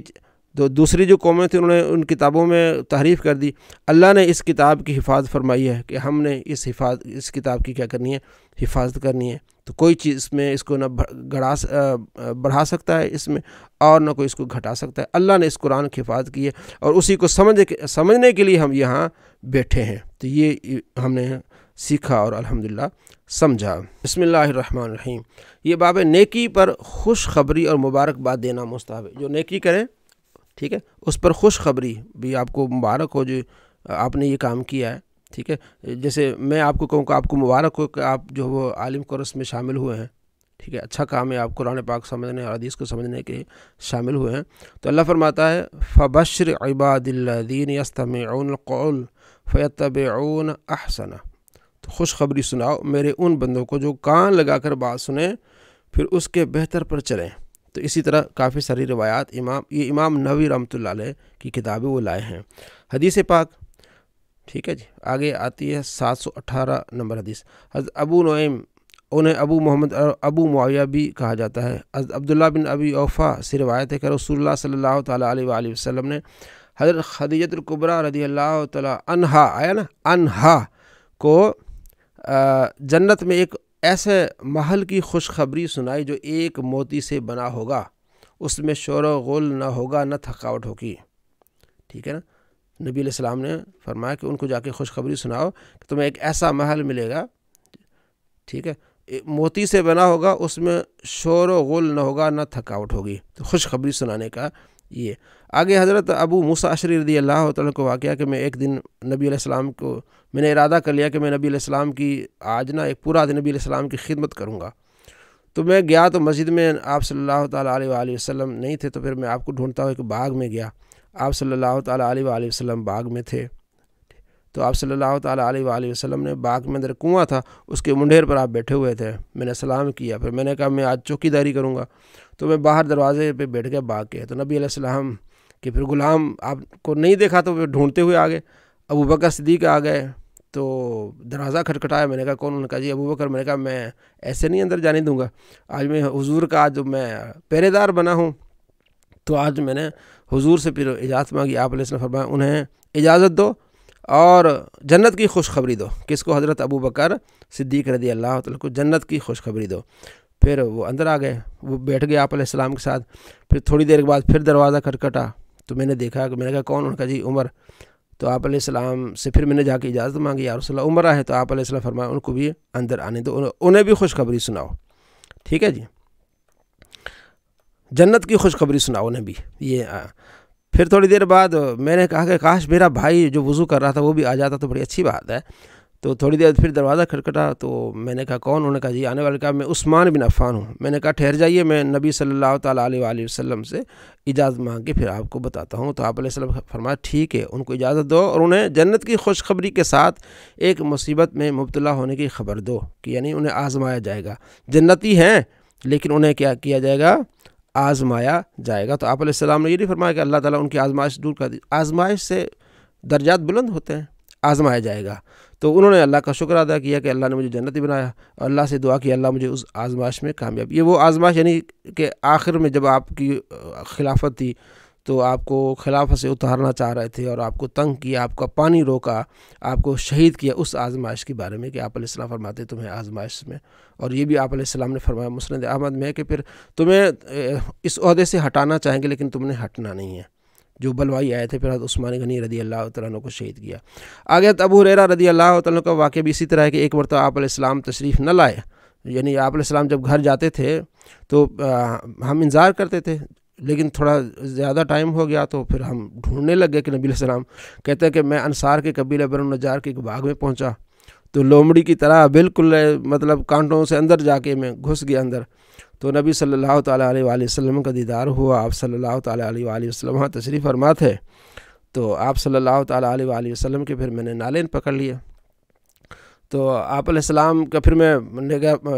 دوسری جو قومیں تھیں انہوں نے ان کتابوں میں تحریف کر دی۔ اللہ نے اس کتاب کی حفاظت فرمائی ہے کہ ہم نے اس کتاب کی کیا کرنی ہے، حفاظت کرنی ہے، تو کوئی چیز اس میں اس کو نہ بڑھا سکتا ہے اس میں، اور نہ کوئی اس کو گھٹا سکتا ہے۔ اللہ نے اس قرآن کی حفاظت کی ہے اور اسی کو سمجھنے کے لیے ہم یہاں بیٹھے ہیں۔ تو یہ ہم نے سیکھا اور الحمدللہ سمجھا۔ بسم اللہ الرحمن الرحیم۔ یہ باب نیکی پر خوشخبری اور مبارکباد دینا مستحب ہے۔ جو نیکی کرے، ٹھیک ہے، اس پر خوشخبری بھی آپ کو مبارک ہو جو آپ نے یہ کام کیا ہے، ٹھیک ہے۔ جیسے میں آپ کو کہوں کہ آپ کو مبارک ہو کہ آپ جو وہ عالم کورس میں شامل ہوئے ہیں، ٹھیک ہے، اچھا کام ہے، آپ قرآن پاک سمجھنے اور حدیث کو سمجھنے کے شامل ہوئے ہیں۔ تو اللہ فرماتا ہے فَبَشِّرْ عِبَادِ الَّذِينَ يَسْتَمِعُونَ الْقَوْلَ فَيَتَّبِعُونَ أَحْسَنَهُ۔ تو خوشخبری سناؤ میرے ان بندوں کو جو کان لگا کر بات سنیں پھر اس کے بہتر پر چلیں۔ تو اسی طرح کافی ساری روایات یہ امام نووی رحمۃ اللہ علیہ کی کتابیں وہ لائے ہیں۔ حدیث پاک، ٹھیک ہے جی، آگے آتی ہے 718 نمبر حدیث۔ حضرت ابو نعیم، انہیں ابو محمد اور ابو معاویہ بھی کہا جاتا ہے، حضرت عبداللہ بن ابی اوفا سے روایت ہے کہ رسول اللہ صلی اللہ تعالیٰ علیہ وآلہ وسلم نے حضرت خدیجہ الکبریٰ رضی اللہ تعالیٰ عنہا، آیا نا، عنہا کو جنت میں ایک ایسے محل کی خوشخبری سنائی جو ایک موتی سے بنا ہوگا، اس میں شور و غل نہ ہوگا نہ تھکاوٹ ہوگی، ٹھیک ہے نا۔ نبی علیہ السلام نے فرمایا کہ ان کو جا کے خوشخبری سناؤ کہ تمہیں ایک ایسا محل ملے گا، ٹھیک ہے، موتی سے بنا ہوگا، اس میں شور و غل نہ ہوگا نہ تھکاوٹ ہوگی۔ تو خوشخبری سنانے کا یہ آگے حضرت ابو موسیٰ اشعری رضی اللہ تعالیٰ کو واقعہ کہ میں ایک دن نبی علیہ السلام کو میں نے ارادہ کر لیا کہ میں نبی علیہ السلام کی آج نا ایک پورا دن نبی علیہ السلام کی خدمت کروں گا۔ تو میں گیا تو مسجد میں آپ صلی اللہ تعالیٰ علیہ وآلہ وسلم نہیں تھے، تو پھر میں آپ کو ڈھونڈتا ہوں ایک باغ میں گیا، آپ صلی اللہ تعالیٰ علیہ وآلہ وسلم باغ میں تھے۔ تو آپ صلی اللہ تعالیٰ علیہ وآلہ وسلم نے باغ میں اندر کنواں تھا، اس کے منڈیر پر آپ بیٹھے ہوئے تھے۔ میں نے سلام کیا، پھر میں نے کہا میں آج چوکی داری کروں گا، تو میں باہر دروازے پہ بیٹھ گیا باغ کے۔ تو نبی علیہ السلام کہ پھر غلام آپ کو نہیں دیکھا تو پھر ڈھونڈتے ہوئے آ گئے۔ ابو بکر صدیق آ گئے تو دروازہ کھٹکھٹایا، میں نے کہا کون؟ انہوں نے کہا جی ابو بکر۔ میں نے کہا میں ایسے نہیں اندر جانے دوں گا، آج میں حضور کا آج میں پہرے دار بنا ہوں۔ تو آج میں نے حضور سے پھر اجازت مانگی، آپ علیہ السلام فرمایا انہیں اجازت دو اور جنت کی خوشخبری دو۔ کس کو؟ حضرت ابو بکر صدیق رضی اللہ تعالیٰ کو جنت کی خوشخبری دو۔ پھر وہ اندر آ گئے، وہ بیٹھ گئے آپ علیہ السلام کے ساتھ۔ پھر تھوڑی دیر کے بعد پھر دروازہ کھٹکھٹا، تو میں نے دیکھا کہ میں نے کہا کون؟ انہوں نے کہا جی عمر۔ تو آپ علیہ السلام سے پھر میں نے جا کے اجازت مانگی، یا رسول اللہ عمر آئے، تو آپ علیہ السلام فرمایا ان کو بھی اندر آنے دو، انہیں بھی خوشخبری سناؤ، ٹھیک ہے جی، جنت کی خوشخبری سناؤ انہیں بھی۔ یہ پھر تھوڑی دیر بعد میں نے کہا کہ کاش میرا بھائی جو وضو کر رہا تھا وہ بھی آ جاتا تو بڑی اچھی بات ہے۔ تو تھوڑی دیر پھر دروازہ کھٹکھٹا، تو میں نے کہا کون؟ انہوں نے کہا جی آنے والے کا میں عثمان بن عفان ہوں۔ میں نے کہا ٹھہر جائیے، میں نبی صلی اللہ تعالیٰ علیہ وآلہ وسلم سے اجازت مانگ کے پھر آپ کو بتاتا ہوں۔ تو آپ علیہ السلام فرمایا ٹھیک ہے، ان کو اجازت دو اور انہیں جنت کی خوشخبری کے ساتھ ایک مصیبت میں مبتلا ہونے کی خبر دو، کہ یعنی انہیں آزمایا جائے گا۔ جنتی ہیں لیکن انہیں کیا کیا جائے گا؟ آزمایا جائے گا۔ تو آپ علیہ السلام نے یہ نہیں فرمایا کہ اللہ تعالیٰ ان کی آزمائش دور کر دی، آزمائش سے درجات بلند ہوتے ہیں، آزمایا جائے گا۔ تو انہوں نے اللہ کا شکر ادا کیا کہ اللہ نے مجھے جنتی بنایا، اور اللہ سے دعا کی اللہ مجھے اس آزمائش میں کامیاب۔ یہ وہ آزمائش یعنی کہ آخر میں جب آپ کی خلافت تھی تو آپ کو خلافت سے اتارنا چاہ رہے تھے اور آپ کو تنگ کیا، آپ کا پانی روکا، آپ کو شہید کیا، اس آزمائش کے بارے میں کہ آپ علیہ السلام فرماتے تمہیں آزمائش میں۔ اور یہ بھی آپ علیہ السلام نے فرمایا مسند احمد میں کہ پھر تمہیں اس عہدے سے ہٹانا چاہیں گے لیکن تم نے ہٹنا نہیں ہے۔ جو بلوائی آئے تھے، پھر حضرت عثمان غنی رضی اللہ تعالیٰ عنہ کو شہید کیا۔ آگے ابو ہریرہ رضی اللہ تعالیٰ عنہ کا واقعہ بھی اسی طرح ہے کہ ایک مرتبہ آپ علیہ السلام تشریف نہ لائے، یعنی آپ علیہ السلام جب گھر جاتے تھے تو ہم انتظار کرتے تھے، لیکن تھوڑا زیادہ ٹائم ہو گیا تو پھر ہم ڈھونڈنے لگ گئے کہ نبی علیہ السلام کہتے ہیں کہ میں انصار کے قبیلہ بنو النجار کے ایک باغ میں پہنچا، تو لومڑی کی طرح بالکل مطلب کانٹوں سے اندر جا کے میں گھس گیا اندر۔ تو نبی صلی اللہ تعالیٰ علیہ وآلہ وسلم کا دیدار ہوا، آپ صلی اللہ تعالیٰ علیہ وآلہ وسلم وہاں تشریف فرما تھے۔ تو آپ صلی اللہ تعالیٰ علیہ وآلہ وسلم کے پھر میں نے نالین پکڑ لیا، تو آپ علیہ السلام کا پھر میں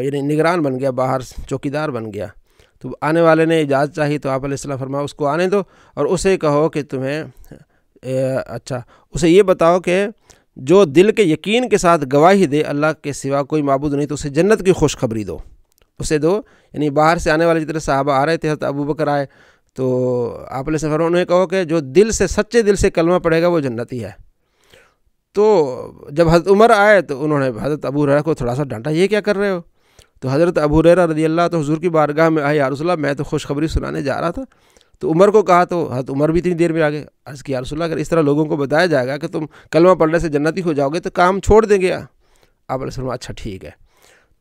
یعنی نگران بن گیا، باہر چوکیدار بن گیا۔ تو آنے والے نے اجازت چاہی تو آپ علیہ السلام فرمایا اس کو آنے دو اور اسے کہو کہ تمہیں اچھا اسے یہ بتاؤ کہ جو دل کے یقین کے ساتھ گواہی دے اللہ کے سوا کوئی معبود نہیں تو اسے جنت کی خوشخبری دو، اسے دو۔ یعنی باہر سے آنے والے جتنے صحابہ آ رہے تھے، حضرت ابو بکر آئے، تو آپ علیہ السلام انہیں کہو کہ جو دل سے سچے دل سے کلمہ پڑھے گا وہ جنتی ہے۔ تو جب حضرت عمر آئے تو انہوں نے حضرت ابو ہریرہ کو تھوڑا سا ڈانٹا، یہ کیا کر رہے ہو؟ تو حضرت ابو ہریرہ رضی اللہ تو حضور کی بارگاہ میں آئے، یا رسول اللہ میں تو خوشخبری سنانے جا رہا تھا۔ تو عمر کو کہا تو حضرت عمر بھی اتنی دیر میں آ گئے۔ عرض کیا رسول اللہ اگر اس طرح لوگوں کو بتایا جائے گا کہ تم کلمہ پڑھنے سے جنتی ہو جاؤ گے تو کام چھوڑ دیں گے۔ آپ علیہ السلام اچھا ٹھیک ہے۔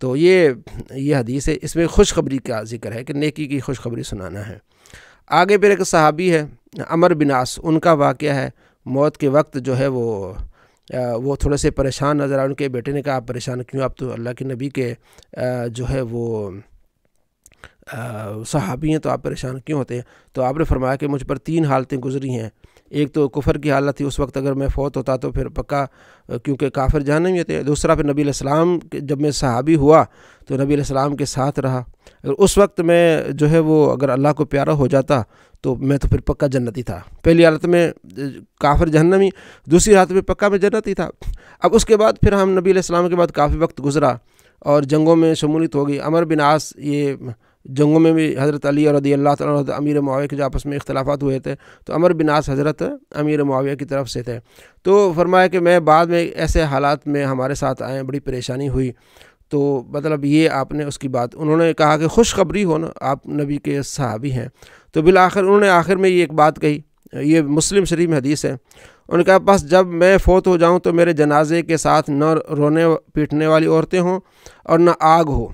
تو یہ حدیث ہے، اس میں خوشخبری کا ذکر ہے کہ نیکی کی خوشخبری سنانا ہے۔ آگے پھر ایک صحابی ہے عمر بن عاص، ان کا واقعہ ہے، موت کے وقت جو ہے وہ تھوڑے سے پریشان نظر آئے۔ ان کے بیٹے نے کہا آپ پریشان کیوں، آپ تو اللہ کے نبی کے جو ہے وہ صحابی ہیں، تو آپ پریشان کیوں ہوتے ہیں؟ تو آپ نے فرمایا کہ مجھ پر 3 حالتیں گزری ہیں۔ ایک تو کفر کی حالت تھی، اس وقت اگر میں فوت ہوتا تو پھر پکا، کیونکہ کافر جہنمی ہوتے ہیں۔ دوسرا پھر نبی علیہ السلام جب میں صحابی ہوا تو نبی علیہ السلام کے ساتھ رہا، اگر اس وقت میں جو ہے وہ اگر اللہ کو پیارا ہو جاتا تو میں تو پھر پکا جنتی تھا۔ پہلی حالت میں کافر جہنمی، دوسری حالت میں پکا میں جنتی تھا۔ اب اس کے بعد پھر ہم نبی علیہ السلام کے بعد کافی وقت گزرا اور جنگوں میں شمولیت ہو گئی۔ عمر بن عاص یہ جنگوں میں بھی حضرت علی رضی اللہ تعالیٰ عنہ امیر معاویہ کے جو آپس میں اختلافات ہوئے تھے، تو عمر بن عاص حضرت امیر معاویہ کی طرف سے تھے۔ تو فرمایا کہ میں بعد میں ایسے حالات میں ہمارے ساتھ آئے، بڑی پریشانی ہوئی، تو مطلب یہ آپ نے اس کی بات، انہوں نے کہا کہ خوشخبری ہو نا، آپ نبی کے صحابی ہیں۔ تو بالآخر انہوں نے آخر میں یہ ایک بات کہی، یہ مسلم شریف میں حدیث ہے، انہوں نے کہا بس جب میں فوت ہو جاؤں تو میرے جنازے کے ساتھ نہ رونے پیٹنے والی عورتیں ہوں اور نہ آگ ہو،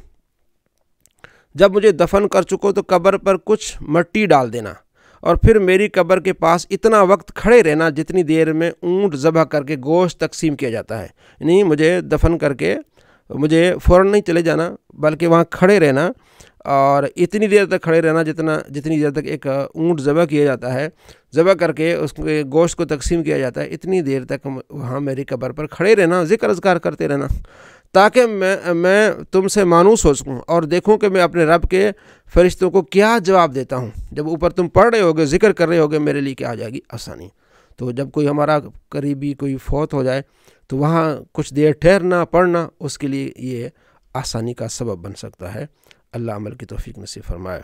جب مجھے دفن کر چکو تو قبر پر کچھ مٹی ڈال دینا، اور پھر میری قبر کے پاس اتنا وقت کھڑے رہنا جتنی دیر میں اونٹ ذبح کر کے گوشت تقسیم کیا جاتا ہے، یعنی مجھے دفن کر کے مجھے فوراً نہیں چلے جانا بلکہ وہاں کھڑے رہنا، اور اتنی دیر تک کھڑے رہنا جتنی دیر تک ایک اونٹ ذبح کیا جاتا ہے، ذبح کر کے اس کے گوشت کو تقسیم کیا جاتا ہے، اتنی دیر تک وہاں میری قبر پر کھڑے رہنا، ذکر اذکار کرتے رہنا، تاکہ میں تم سے مانوس ہو سکوں اور دیکھوں کہ میں اپنے رب کے فرشتوں کو کیا جواب دیتا ہوں۔ جب اوپر تم پڑھ رہے ہوگے، ذکر کر رہے ہوگے، میرے لیے کیا آ جائے گی آسانی۔ تو جب کوئی ہمارا قریبی کوئی فوت ہو جائے تو وہاں کچھ دیر ٹھہرنا، پڑھنا، اس کے لیے یہ آسانی کا سبب بن سکتا ہے۔ اللہ عمل کی توفیق نصیب فرمائے۔